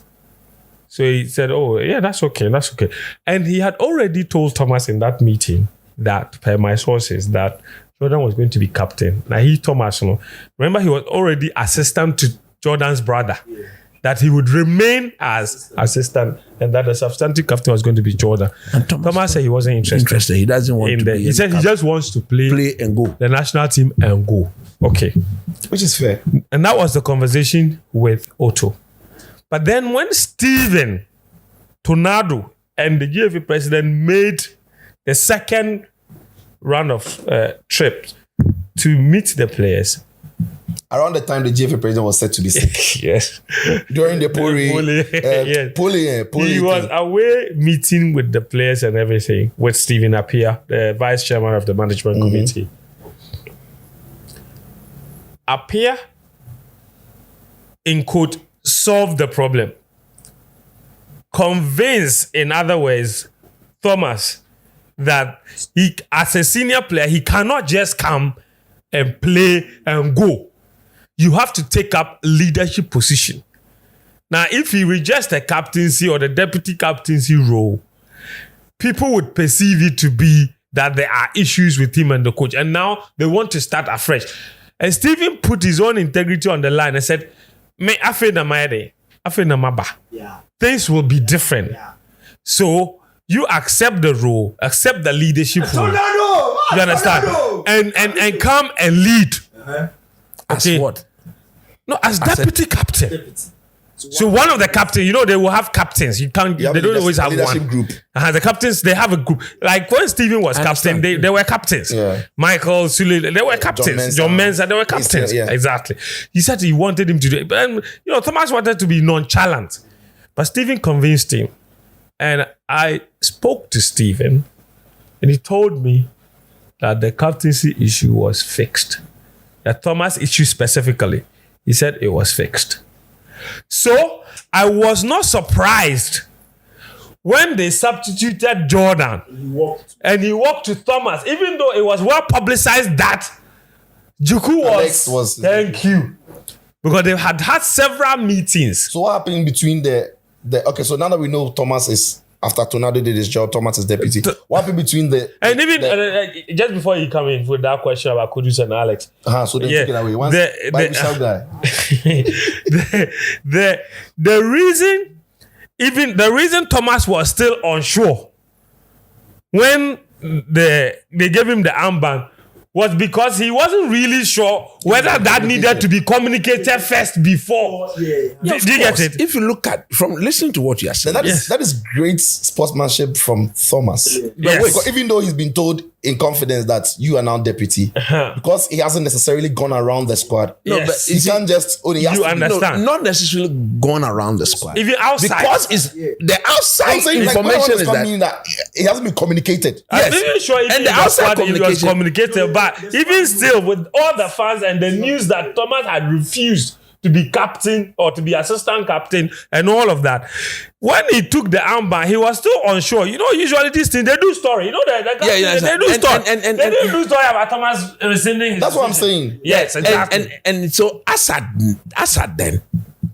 So he said, oh, yeah, that's okay. And he had already told Thomas in that meeting that, per my sources, that Jordan was going to be captain. Now Thomas, remember he was already assistant to Jordan's brother. that he would remain as assistant and that the substantive captain was going to be Jordan. And Thomas said he wasn't interested. He doesn't want to be. He said he just wants to play and go. the national team and go. Okay. Which is fair. And that was the conversation with Otto. But then when Stephen Tornado and the GFA president made the second round of trips to meet the players. Around the time the GFA president was set to be sick. Yes. During the He was away meeting with the players and everything with Stephen Appiah, the vice chairman of the management committee. Appiah, in quote, solved the problem. Convince, in other words, Thomas that he, as a senior player, he cannot just come and play and go. You have to take up leadership position. Now, if he rejects the captaincy or the deputy captaincy role, people would perceive it to be that there are issues with him and the coach. And now they want to start afresh. And Stephen put his own integrity on the line and said, things will be different. So you accept the role, accept the leadership role. You understand? And come and lead. As what? No, as deputy captain. So one of the captains, they will have captains. They don't always have one group. The captains, they have a group. Like when Stephen was captain, they were captains. Yeah. Michael Sule, they were captains. John Mensah, they were captains. Yeah. Exactly. He said he wanted him to do it. But Thomas wanted to be nonchalant. But Stephen convinced him. And I spoke to Stephen, and he told me that the captaincy issue was fixed. The Thomas issue specifically, he said it was fixed. So I was not surprised when they substituted Jordan and he walked to Thomas, even though it was well publicized that Juku was thank you, because they had several meetings. So what happened between the okay? So now that we know Thomas is, after Tornado did his job, Thomas is deputy. What happened between and even just before you come in with that question about Kudus and Alex? So they took it away. Once the reason Thomas was still unsure when they gave him the armband was because he wasn't really sure whether that needed to be communicated first before. Do you get it? If you look at, from listening to what you are saying, that is great sportsmanship from Thomas. But even though he's been told in confidence that you are now deputy, because he hasn't necessarily gone around the squad. No, but he can't just only has you to understand. not necessarily gone around the squad. Even outside, because the outside information is that it hasn't been communicated. I'm not sure if and the outside it was communicated, but even still, with all the fans and the news that Thomas had refused to be captain or to be assistant captain and all of that, when he took the armband, he was still unsure. Usually these things, they do story. They do story. And they do story about Thomas rescinding his That's what I'm saying. Yes, exactly. And so Assad then,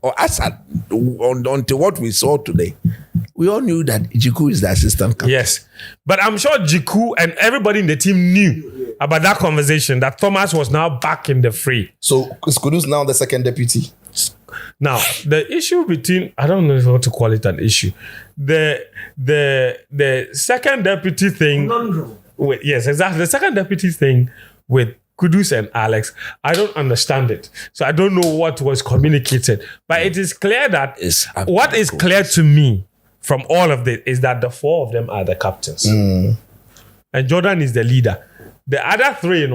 or Assad, until what we saw today, we all knew that Jiku is the assistant captain. Yes. But I'm sure Jiku and everybody in the team knew about that conversation, that Thomas was now back in the fray. So is Kudus now the second deputy? Now, the issue between, I don't know if I want to call it an issue. The second deputy thing. Yes, exactly. The second deputy thing with Kudus and Alex, I don't understand it. So I don't know what was communicated. But it is clear that what is clear to me from all of this is that the four of them are the captains. And Jordan is the leader. The other three,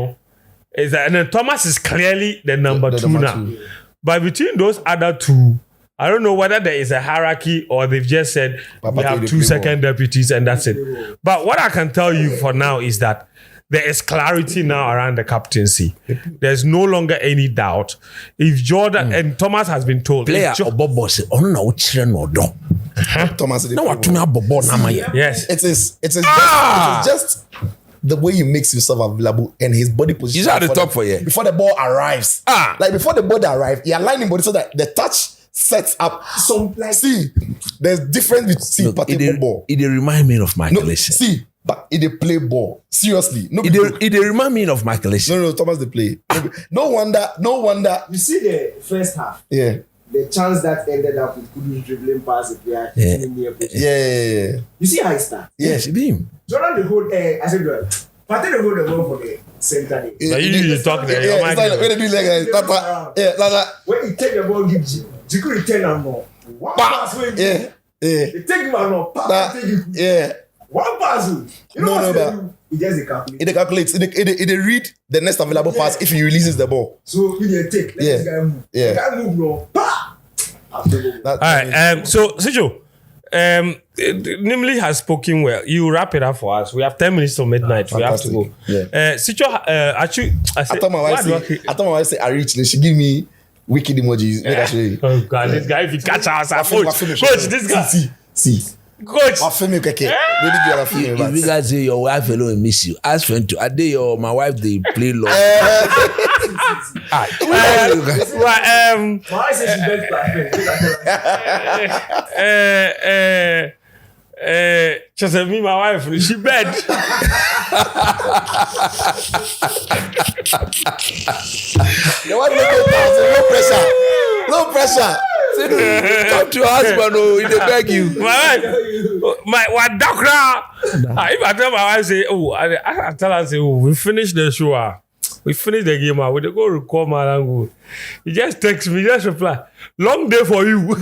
is that, and then Thomas is clearly the number two now. But between those other two, I don't know whether there is a hierarchy or they've just said we have two second deputies and that's it. But what I can tell you for now is that there is clarity now around the captaincy. There's no longer any doubt. If Jordan and Thomas has been told, player Obobo say, Thomas, yes, it is just the way he makes himself available and his body position. He's at the top for you before the ball arrives. Like before the ball arrives, he aligns his body so that the touch sets up. See, there's difference between ball. It remind me of Michael Essien. See, but it play ball seriously. It remind me of Michael Essien. No, Thomas they play. No wonder. You see the first half. Yeah. the chance that ended up with Kudus dribbling past the player in near post. Yeah. You see how it starts? Yes, him. Jordan the hold. I said, Pate the hold the ball for the center. But you talk there. Yeah, it's like when they do like that. Yeah, when he take the ball, give Jiku return and more. One pass when yeah. they take him and more. Pass take you. Yeah. One pass. You know what they do? He just calculates. It calculates. It read the next available pass if he releases the ball. So he didn't take. Let this guy move. Yeah. The guy move no. Pa! All right. So Sijo, Nimli has spoken well. You wrap it up for us. We have 10 minutes till midnight. We have to go. Yeah. Sijo, actually, I thought my wife say I reached. She give me wicked emojis. Make I show you. Oh God, this guy, if he catch us, coach, this guy. See. Coach. If you guys say your wife alone miss you, ask friend to Ade or my wife they play long. My wife says she's best player. She said, me, my wife, she bed. The one no pressure. No pressure. Come to your husband, oh, he dey beg you. My wife, if I tell my wife, say, oh, I tell her, say, oh, we finished the show. We finished the game. We go record Mallam Goal. He just text me, just reply, long day for you.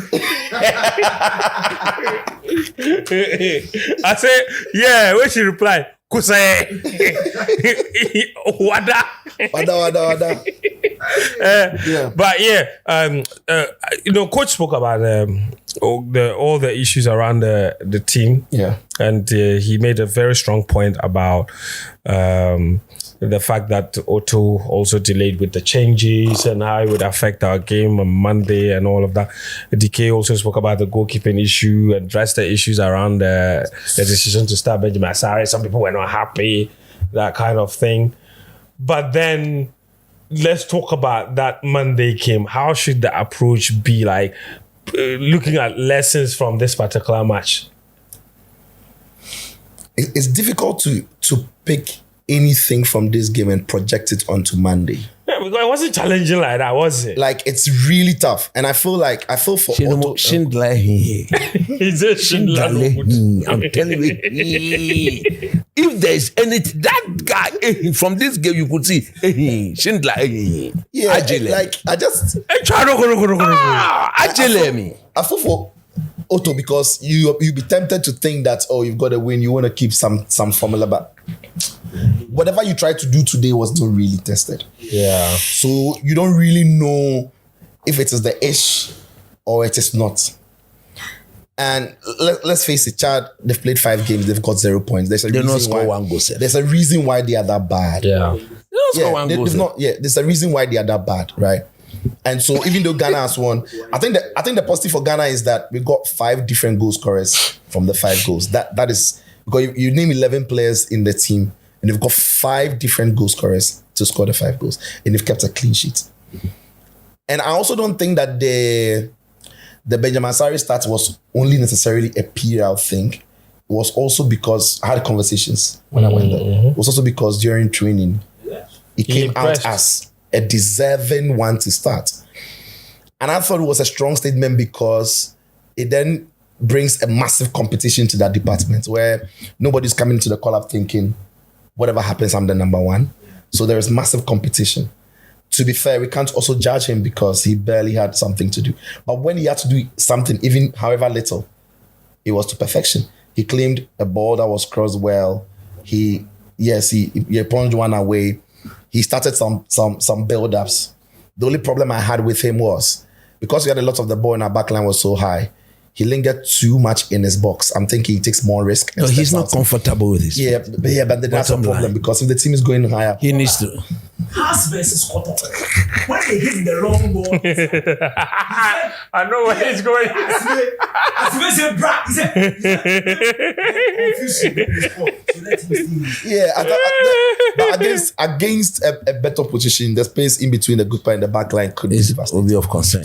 I say, yeah, when she reply, Kusai. Wada. But yeah, coach spoke about all the issues around the team. Yeah. And he made a very strong point about the fact that Otto also delayed with the changes and how it would affect our game on Monday and all of that. DK also spoke about the goalkeeping issue, addressed the issues around the decision to start Benjamin Asare. Some people were not happy, that kind of thing. But then let's talk about that Monday game. How should the approach be, like looking at lessons from this particular match? It's difficult to pick anything from this game and project it onto Monday. Yeah, because it wasn't challenging like that, was it? Like, it's really tough. And I feel for Otto. Schindler. He's a Schindler. I'm telling you. If there's anything, that guy from this game, you could see Schindler. Yeah, Agile. like, I just... Agile me. I feel for Otto because you be tempted to think that, oh, you've got a win, you want to keep some formula, but whatever you tried to do today was not really tested. Yeah. So you don't really know if it is the ish or it is not. And let's face it, Chad, they've played 5 games, they've got 0 points. There's a reason why they are that bad. Yeah. There's a reason why they are that bad, right? And so even though Ghana has won, I think the positive for Ghana is that we got 5 different goal scorers from the 5 goals. That is because you name 11 players in the team and they've got 5 different goal scorers to score the 5 goals, and they've kept a clean sheet. And I also don't think that the Benjamin Asare start was only necessarily a PR thing. It was also because I had conversations when I went there. It was also because during training, it came out as a deserving one to start. And I thought it was a strong statement because it then brings a massive competition to that department where nobody's coming to the call-up thinking, whatever happens, I'm the number one. So there is massive competition. To be fair, we can't also judge him because he barely had something to do. But when he had to do something, even however little, it was to perfection. He claimed a ball that was crossed well. He plunged one away. He started some build-ups. The only problem I had with him was because we had a lot of the ball in our backline was so high, he lingered too much in his box. I'm thinking he takes more risk. No, he's not comfortable with this. Yeah, but then that's a problem because if the team is going higher, he needs to. Haas versus Scotland. When they hit the long ball, I know where he's going. As he said, "Bra," he said, "Yeah." But against a better position, the space in between the goalkeeper and the back line could be of concern.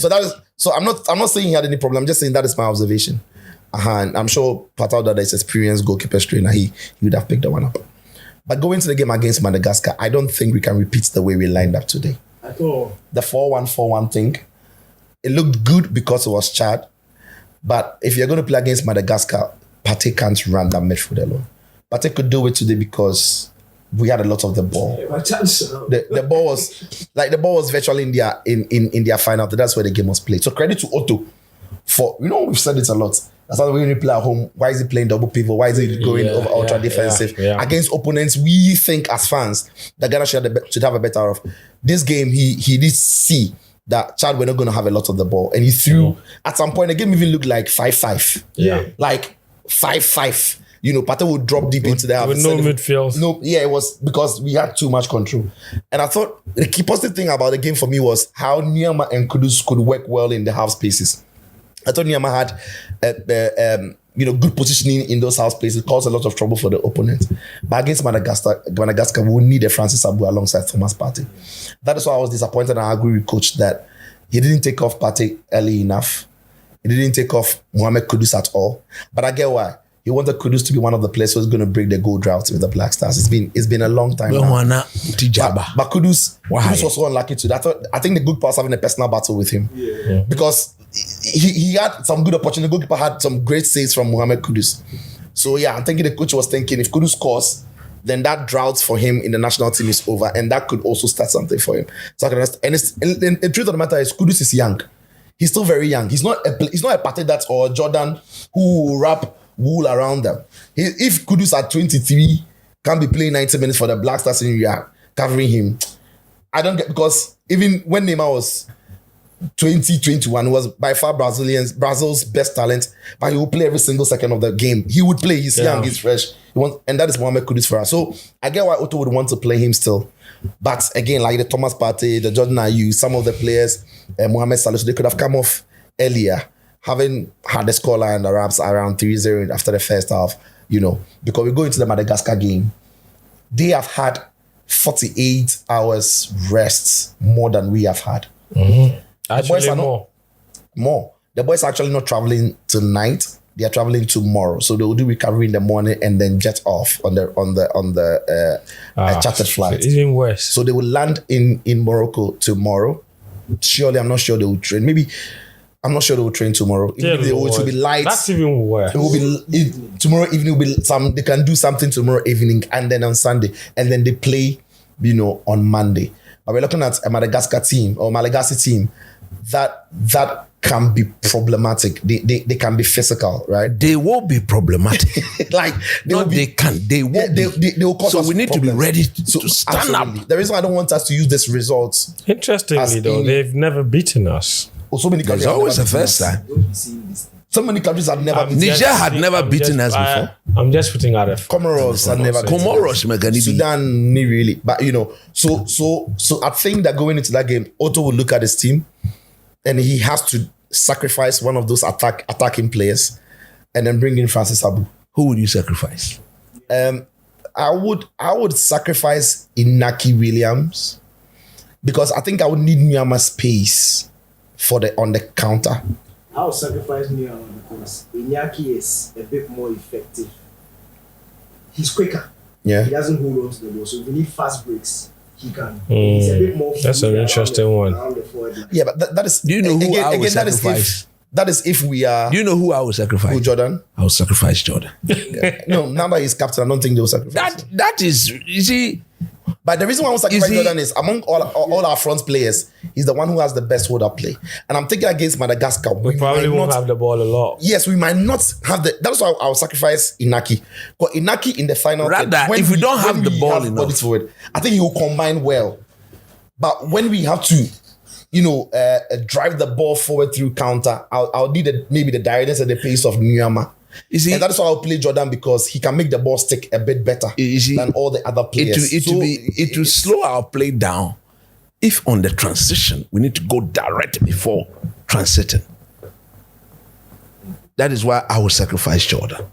So I'm not saying he had any problem. I'm just saying that is my observation. And I'm sure Patal that is experienced goalkeeper trainer, he would have picked the one up. But going to the game against Madagascar, I don't think we can repeat the way we lined up today. At all. The 4-1-4-1 thing, it looked good because it was Chad. But if you're going to play against Madagascar, Partey can't run that midfield alone. Partey could do it today because we had a lot of the ball. The ball was virtually in their final. That's where the game was played. So credit to Otto for, we've said it a lot. That's why when we play at home, why is he playing double pivot? Why is he going over ultra defensive? Against opponents, we think as fans that Ghana should have a better off. This game, he did see that Chad were not going to have a lot of the ball. And he threw, at some point, the game even looked like 5-5. Yeah. Like 5-5. Partey would drop deep into the half. With no midfield. No, it was because we had too much control. And I thought the key positive thing about the game for me was how Nyama and Kudus could work well in the half spaces. I thought Nyama had good positioning in those half spaces, caused a lot of trouble for the opponent. But against Madagascar, we need a Francis Abu alongside Thomas Partey. That is why I was disappointed, and I agree with Coach that he didn't take off Partey early enough. He didn't take off Mohamed Kudus at all. But I get why. He wanted Kudus to be one of the players who's going to break the goal drought with the Black Stars. It's been a long time now. But Kudus was so unlucky to that. I think the goalkeeper was having a personal battle with him. Yeah. Because he had some good opportunity. The goalkeeper had some great saves from Mohamed Kudus. So I'm thinking the coach was thinking if Kudus scores, then that drought for him in the national team is over, and that could also start something for him. So and the truth of the matter is Kudus is young. He's still very young. He's not a Partey that or Jordan who will wrap wool around them. If Kudus at 23 can be playing 90 minutes for the Black Stars and you are covering him, I don't get, because even when Neymar was 2021, he was by far Brazil's best talent, but he will play every single second of the game. He would play. He's young, he's fresh. And that is Mohamed Kudus for us. So I get why Otto would want to play him still. But again, like the Thomas Partey, the Jordan Ayew, some of the players, Mohamed Salah, they could have come off earlier, having had the scoreline around 3-0 after the first half, because we go into the Madagascar game. They have had 48 hours rest more than we have had. Mm-hmm. The boys are more. The boys are actually not traveling tonight. They are traveling tomorrow, so they will do recovery in the morning and then jet off on the chartered flight. Even worse. So they will land in Morocco tomorrow. Surely, I'm not sure they will train. Maybe I'm not sure they will train tomorrow. It will be light. That's even worse. It will be tomorrow evening. Will be some. They can do something tomorrow evening and then on Sunday, and then they play, on Monday. But we're looking at a Madagascar team or Malagasy team that can be problematic. They can be physical, right? They will be problematic. They will cause us we need problems. To be ready to stand up. The reason I don't want us to use this results. Interestingly, though, they've never beaten us. So many countries. There's always the first time. So many countries have never beaten us. Niger had never beaten us before. I'm just putting out a Comoros had never beaten us. Sudan, really. But so I think that going into that game, Otto will look at his team and he has to sacrifice one of those attacking players and then bring in Francis Abu. Who would you sacrifice? I would sacrifice Inaki Williams because I think I would need Nyama space on the counter. I would sacrifice Nyama because Inaki is a bit more effective. He's quicker. Yeah. He doesn't hold on to the ball. So if we need fast breaks, he can. He's a bit more. That's an interesting one. Yeah, but that is. Do you know who I would sacrifice? That is if we are. Do you know who I would sacrifice? Who, Jordan? I would sacrifice Jordan. Yeah. No, Namba is captain. I don't think they will sacrifice. That is, you see. But the reason why I want to sacrifice Jordan is among all our front players, he's the one who has the best hold-up play. And I'm thinking against Madagascar. We probably won't have the ball a lot. Yes, we might not have the. That's why I'll sacrifice Inaki. But Inaki in the final. Rather, if we don't have the ball enough, forward, I think he will combine well. But when we have to, drive the ball forward through counter, I'll need maybe the directness and the pace of Nyama. And that's why I'll play Jordan because he can make the ball stick a bit better than all the other players. It will slow our play down if on the transition we need to go direct before transiting. That is why I will sacrifice Jordan.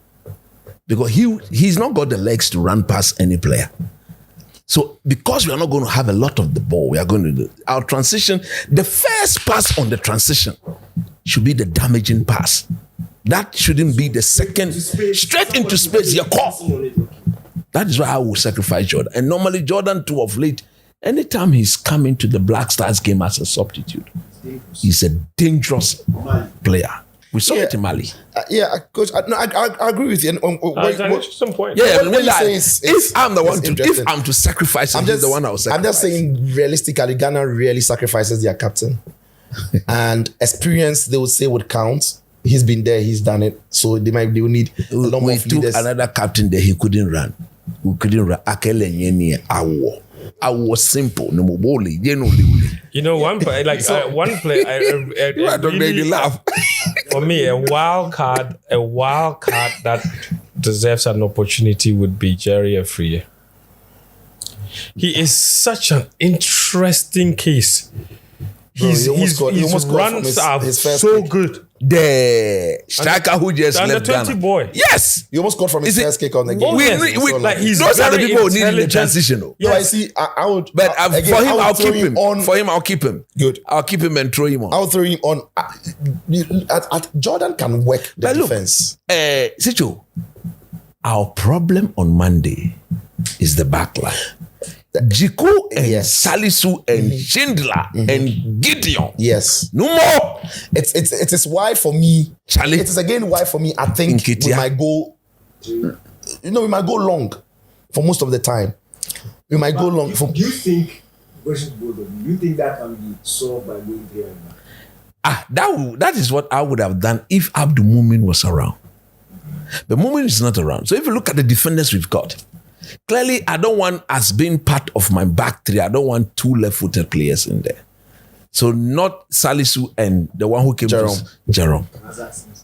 Because he's not got the legs to run past any player. So because we are not going to have a lot of the ball, we are going to do our transition. The first pass on the transition should be the damaging pass. That shouldn't be the second straight into space. Your call. That is why I will sacrifice Jordan. And normally Jordan too of late, anytime he's coming to the Black Stars game as a substitute, He's a dangerous player. We saw it in Mali. Coach. I agree with you. And, That's an interesting point. Yeah, what you say is if I'm the one to, interesting. if I'm to sacrifice, he's the one I will sacrifice. I'm just saying, realistically, Ghana rarely sacrifices their captain, and experience they would say would count. He's been there, he's done it, so they will need a lot more we took leaders. another captain that he couldn't run. Akele Nyeni Awo. I was simple. No more bowling. You know, one player, one player. I don't make you laugh. For me, a wild card that deserves an opportunity would be Jerry Afriyie. He is such an interesting case. His runs are so good. The striker who just Under left 20 Ghana. boy. Yes. He almost scored from his first kick on the game. Oh, yes. Like he's those are the very people who need the intelligent. transition. Though. No, I see. I would. But again, for him, I would I'll throw keep him. on. For him, I'll keep him. Good. I'll keep him and throw him on. I'll throw him on. Jordan can work the But look, defense. Sicho, our problem on Monday is the back line. Jiku and Salisu and Schindler and Gideon. Yes. No more. It is why for me, Charlie. it is again why for me, I think we might go, we might go long for most of the time. We might go long. Do you think, versus Bodo, do you think that can be solved by going 3 and back? That is what I would have done if Abdul Mumin was around. But Mumin is not around. So if you look at the defenders we've got, clearly I don't want, as being part of my back three, I don't want 2 left-footed players in there. So not Salisu and the one who came Jerome.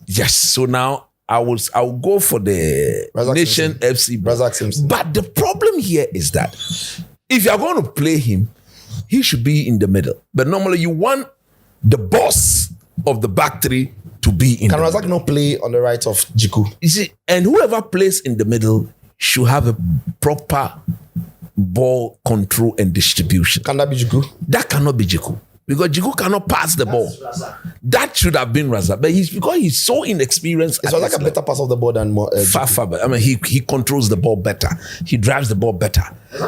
Yes. So now I will go for the Razak Nation FC. Razak Simpson. But the problem here is that if you're going to play him, he should be in the middle. But normally you want the boss of the back three to be in Can the Razak middle. not play on the right of Jiku? You see, and whoever plays in the middle should have a proper ball control and distribution. Can that be Jiku? That cannot be Jiku. Because Jiku cannot pass the ball. That should have been Razak. But because he's so inexperienced. It's like a better pass of the ball than more. Far better. I mean, he controls the ball better. He drives the ball better.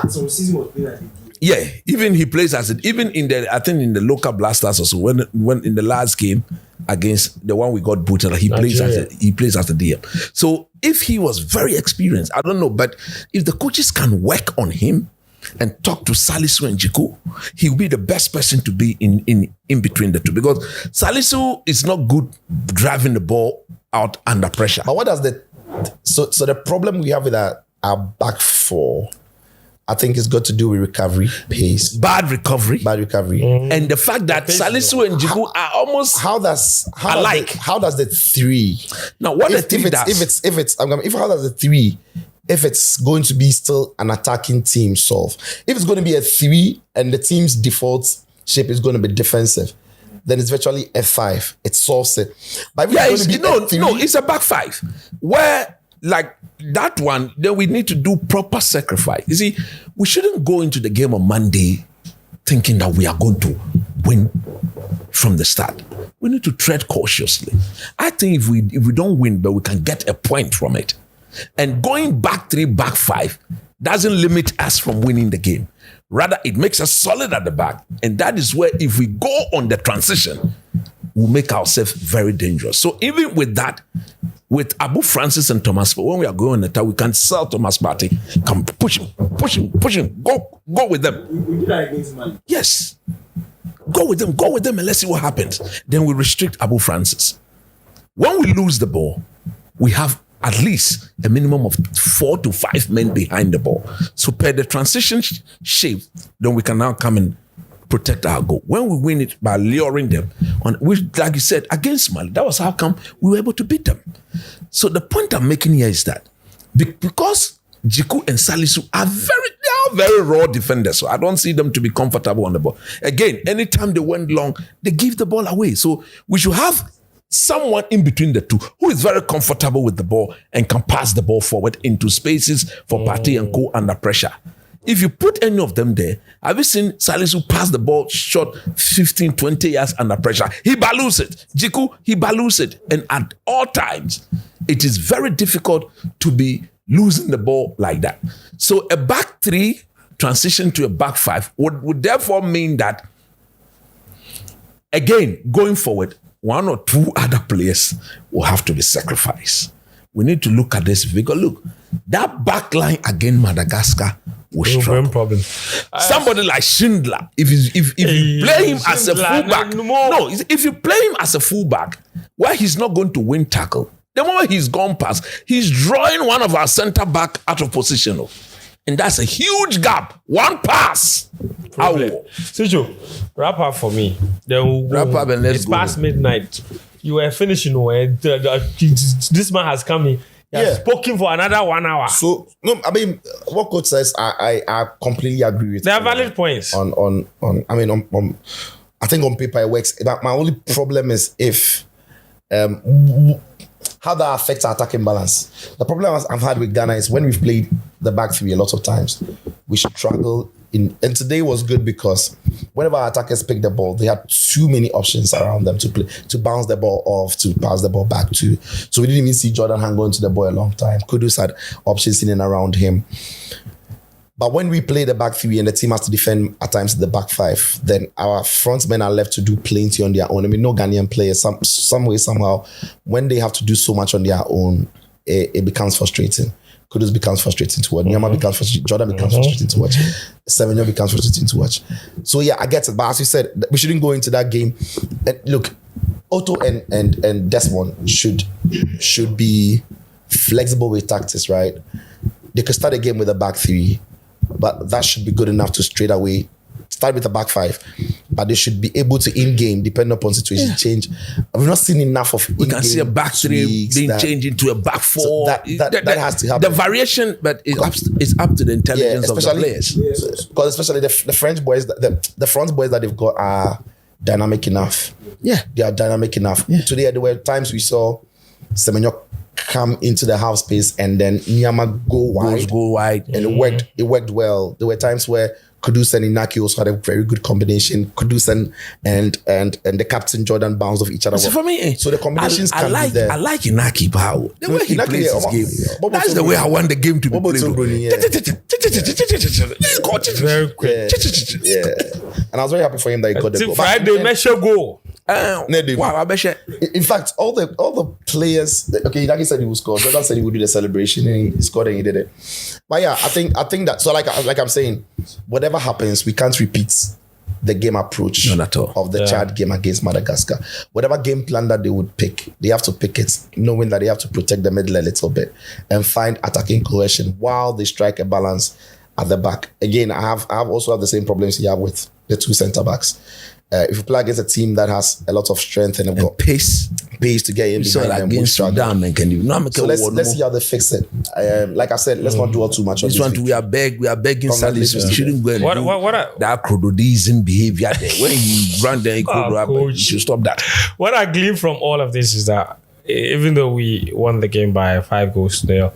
Some season was playing as a Yeah, even he plays as it. Even in the, I think in the local blasters also, when in the last game against the one we got booted, he plays as a DM. So if he was very experienced, I don't know, but if the coaches can work on him and talk to Salisu and Jiku, he'll be the best person to be in between the two, because Salisu is not good driving the ball out under pressure. But what does so the problem we have with our back four, I think it's got to do with recovery pace. Bad recovery. And the fact that Salisu and Jiku are almost alike. How does the three? Now, what the three does? How does the three? If it's going to be still an attacking team solve, if it's going to be a 3 and the team's default shape is going to be defensive, then it's virtually a 5. It solves it. But if it's a back 5 where, like that one, then we need to do proper sacrifice. You see, we shouldn't go into the game on Monday thinking that we are going to win from the start. We need to tread cautiously. I think if we don't win, but we can get a point from it. And going back 3, back 5 doesn't limit us from winning the game. Rather, it makes us solid at the back. And that is where, if we go on the transition, we'll make ourselves very dangerous. So even with that, with Abu Francis and Thomas, when we are going on the attack, we can sell Thomas Partey. Come push him. Go with them. We did that against Mali. Yes. Go with them and let's see what happens. Then we restrict Abu Francis. When we lose the ball, we have at least a minimum of 4 to 5 men behind the ball. So per the transition shape, then we can now come and protect our goal. When we win it by luring them, like you said, against Mali, that was how come we were able to beat them. So the point I'm making here is that because Jiku and Salisu are very raw defenders, so I don't see them to be comfortable on the ball. Again, anytime they went long, they give the ball away. So we should have someone in between the two who is very comfortable with the ball and can pass the ball forward into spaces for Partey and co under pressure. If you put any of them there, have you seen Salisu pass the ball short 15, 20 yards under pressure? He balloons it. Jiku, he balloons it. And at all times, it is very difficult to be losing the ball like that. So a back 3 transition to a back 5 would therefore mean that again, going forward, one or two other players will have to be sacrificed. We need to look at this because look, that back line against Madagascar was strong. Problem. Somebody like Schindler, if you play him as a fullback, if you play him as a fullback, where he's not going to win tackle, the moment he's gone past, he's drawing one of our centre back out of position. And that's a huge gap. One pass. Sijo, wrap up for me. Then we'll wrap up and let's it's go. past midnight. You were finishing. This man has come in. He has spoken for another 1 hour. So no, I mean, what coach says, I completely agree with. There are valid points. I think on paper it works. But my only problem is if how that affects our attacking balance. The problem I've had with Ghana is when we've played the back three a lot of times, we struggle in. And today was good because whenever our attackers pick the ball, they had too many options around them to play, to bounce the ball off, to pass the ball back to. So we didn't even see Jordan hang on to the ball a long time. Kudus had options in and around him. But when we play the back three and the team has to defend at times the back five, then our front men are left to do plenty on their own. I mean, no Ghanaian players, some way, somehow, when they have to do so much on their own, it becomes frustrating. Kudus becomes frustrating to watch. Nyama becomes frustrating. Jordan becomes frustrating to watch. Semenyo becomes frustrating to watch. So yeah, I get it. But as you said, we shouldn't go into that game. And look, Otto and Desmond should be flexible with tactics, right? They could start a game with a back three, but that should be good enough to straight away start with a back five. But they should be able to in-game, depending upon situation, change. We've not seen enough of we can see a back three being changed into a back four. So that has to happen. The variation, but it's up to the intelligence of the players. Because especially the French boys, the front boys that they've got are dynamic enough. Yeah. They are dynamic enough. Yeah. Today, there were times we saw Semenyo come into the half space and then Nyama go wide. And it worked well. There were times where Kudus and Inaki also had a very good combination. Kudus and the captain Jordan bounced off each other. So for me, so the combinations can be there. I like Inaki Bao. The way he plays his game. That's the way I want the game to be played. Very quick. Yeah. And I was very happy for him that he got the goal. Friday, measure goal. In fact, all the players. Okay, Inaki said he would score. Jordan said he would do the celebration, and he scored and he did it. But yeah, I think that. So like I'm saying, whatever happens, we can't repeat the game approach of the Chad game against Madagascar. Whatever game plan that they would pick, they have to pick it, knowing that they have to protect the middle a little bit and find attacking cohesion while they strike a balance at the back. Again, I also have the same problems you have with the two centre backs. If you play against a team that has a lot of strength and got pace to get in behind them, against Sudan, so let's see how they fix it. Like I said, let's not dwell too much on this. We are begging Salis. We shouldn't go and that crocodilism behavior there. When he ran there, he should stop that. What I glean from all of this is that even though we won the game by 5 goals there,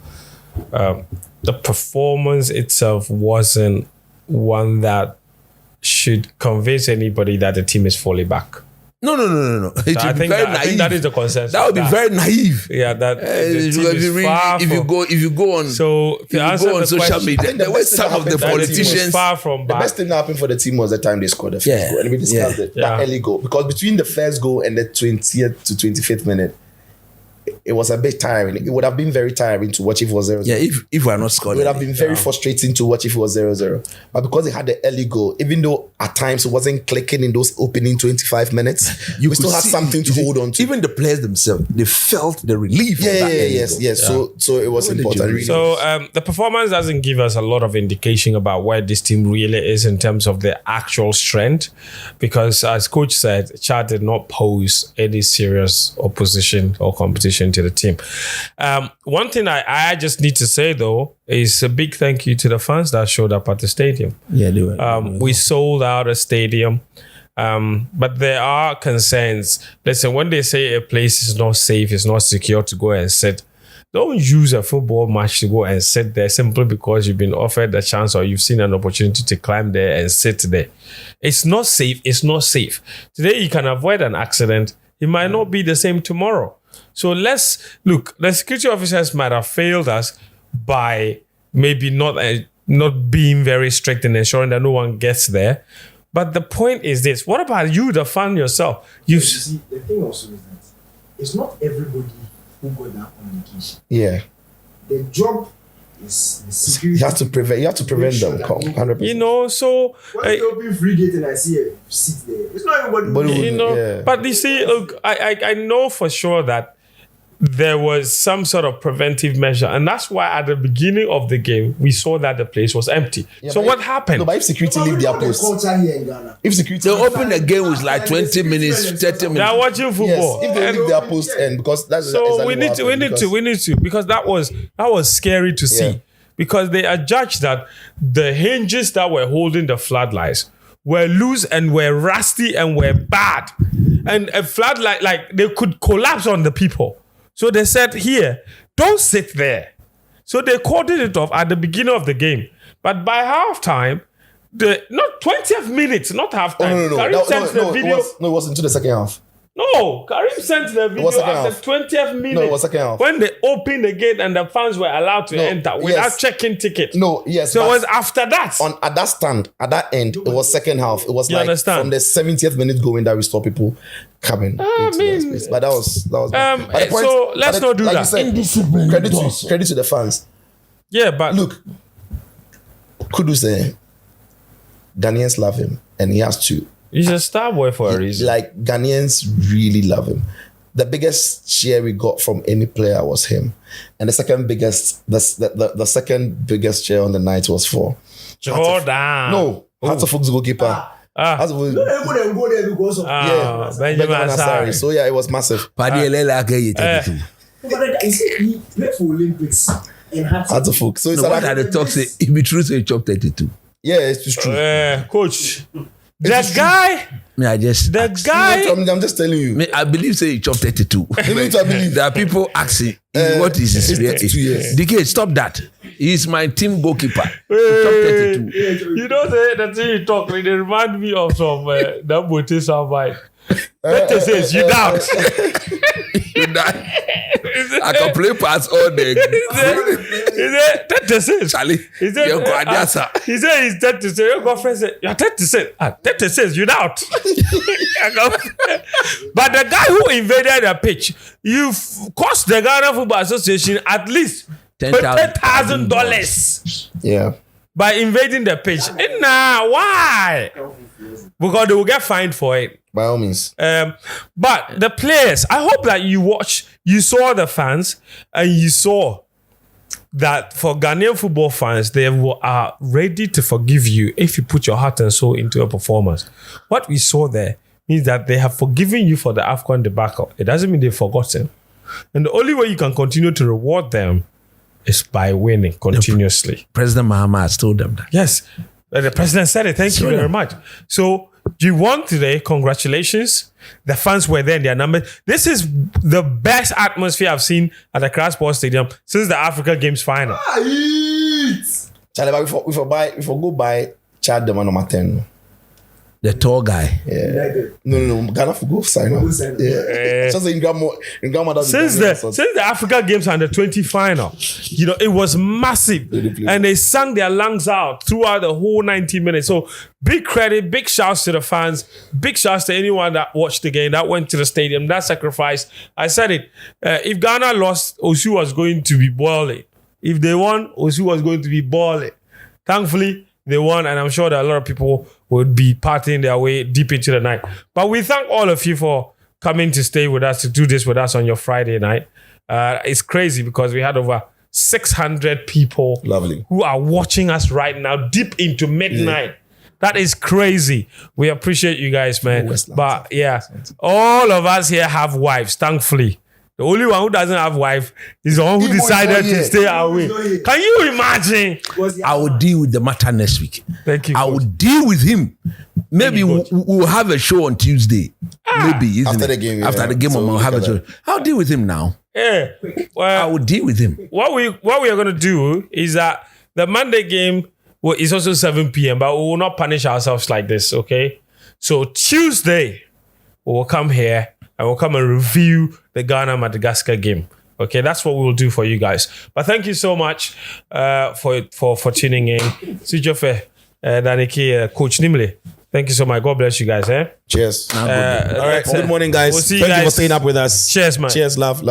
the performance itself wasn't one that should convince anybody that the team is fully back. No. It I think that is the consensus. That would be very naive. Yeah, that if you go on social media, there were some of the politicians far from back. The best thing that happened for the team was the time they scored the first goal. And we discussed it. That early goal. Because between the first goal and the 20th to 25th minute, it was a bit tiring. It would have been very tiring to watch if it was 0-0. Yeah, if we're not scoring. It would have been very frustrating to watch if it was 0-0. But because they had the early goal, even though at times it wasn't clicking in those opening 25 minutes, we still had something to hold on to. Even the players themselves, they felt the relief. Yes. So it was important. So the performance doesn't give us a lot of indication about where this team really is in terms of the actual strength, because as coach said, Chad did not pose any serious opposition or competition to the team. One thing I just need to say though is a big thank you to the fans that showed up at the stadium. Yeah, they were. We sold out a stadium, but there are concerns. Listen, when they say a place is not safe, it's not secure to go and sit, don't use a football match to go and sit there simply because you've been offered a chance or you've seen an opportunity to climb there and sit there. It's not safe. It's not safe. Today you can avoid an accident. It might not be the same tomorrow. So let's look. The security officers might have failed us by maybe not being very strict in ensuring that no one gets there. But the point is this: what about you, the fan yourself? You You see, the thing also is that it's not everybody who got that communication. Yeah. The job is the security. You have to prevent them. 100%. you know, so When they open free gate and I see a seat there, it's not everybody. But who- you know, Yeah. but you see, look, I know for sure that there was some sort of preventive measure, and that's why at the beginning of the game we saw that the place was empty. Yeah, So but what if- happened? No, but if security But we leave their know the post, culture here in Ghana. if security, They open the game with like 20 minutes, 30 They minutes. are watching yes, football. if they And- leave their post, and because that's so exactly we what need happened, we need to because that was scary to see Yeah. because they adjudged that the hinges that were holding the floodlights were loose and were rusty and were bad, and a floodlight like they could collapse on the people. So they said, here, don't sit there. So they cordoned it off at the beginning of the game, but by halftime, not 20th minute, not halftime. Oh, no. Karim sent the video. It was into the second half. No, Karim sent the video was second at the half. 20th minute. No, it was second half. When they opened the gate and the fans were allowed to No, enter without yes. checking ticket. No, yes. So it but was after that. at that stand, at that end, it was second half. It was You like understand? from the 70th minute going that we saw people coming into that space. But that was bad. But the so let's not do like that. You said, credit to the fans. Yeah, but Look, Kudus, Ghanaians love him, and he has to. he's a star boy for a reason. Like Ghanaians really love him. The biggest share we got from any player was him, and the second biggest share on the night was for Jordan. no Hearts of Oak's goalkeeper. Hearts of Oak- No, everybody go there because of. yeah, Benjamin Benjamin Asari. Asari. So yeah, it was massive. Paddy Elela Akeye 32. But then, you see, he played for Olympics and had Hearts of Oak. So it's No, what like, are the talks say? If be true, say chop 32. yeah, it's just true. Coach, the guy, Me, I just. the guy. I'm just telling you. Me, I believe say he chop 32. Even to I believe. There are people asking what is his it's real 32 years. age. DK, stop that. He's my team goalkeeper. He chop 32. You know the thing you talk, they remind me of some that Bote survive. That says you doubt. You die. I can play pass all day. That says Charlie, He said, you're Guadiasa. he said he's 36. Your girlfriend said, you're 36. 36, you're out. But the guy who invaded the pitch, you've cost the Ghana Football Association at least $10,000 Yeah. by invading the pitch. Nah, why? Because they will get fined for it. By all means. But the players, I hope that you saw the fans, and you saw that for Ghanaian football fans, they are ready to forgive you if you put your heart and soul into a performance. What we saw there means that they have forgiven you for the AFCON debacle. It doesn't mean they've forgotten. And the only way you can continue to reward them is by winning continuously. President Mahama has told them that. Yes. The president said it. Thank you very much. So you won today. Congratulations. The fans were there in their numbers. This is the best atmosphere I've seen at the Accra Sports Stadium since the Africa Games final. Charlie, but we for go buy Chad the man number 10. The tall guy. Yeah. No. Ghana for go sign up. Yeah. Just in grandmother. Since the Africa Games under 20 final, it was massive. And they sang their lungs out throughout the whole 90 minutes. So big credit, big shouts to the fans, big shouts to anyone that watched the game, that went to the stadium, that sacrificed. I said it. If Ghana lost, Osu was going to be boiling. If they won, Osu was going to be boiling. Thankfully, they won, and I'm sure that a lot of people would be partying their way deep into the night. But we thank all of you for coming to stay with us, to do this with us on your Friday night. It's crazy because we had over 600 people Lovely. who are watching us right now deep into midnight. Yeah. That is crazy. We appreciate you guys, man. But yeah, all of us here have wives, thankfully. The only one who doesn't have wife is the one who decided to stay away. Can you imagine? I will deal with the matter next week. Thank you. I will deal with him. Maybe we'll have a show on Tuesday. Maybe, isn't After it? the game, yeah. After the game, So we'll have a show. I'll deal with him now. Yeah. I will deal with him. What we are going to do is that the Monday game is also 7 p.m., but we will not punish ourselves like this, okay? So Tuesday, we will come here and we'll come and review the Ghana-Madagascar game. Okay, that's what we will do for you guys. But thank you so much for tuning in. Sijofe, Daniki, Coach Nimle. Thank you so much. God bless you guys. Cheers. Nah, good. All right. Good morning, guys. We'll see you Thank you for guys. staying up with us. Cheers, man. Cheers. Love.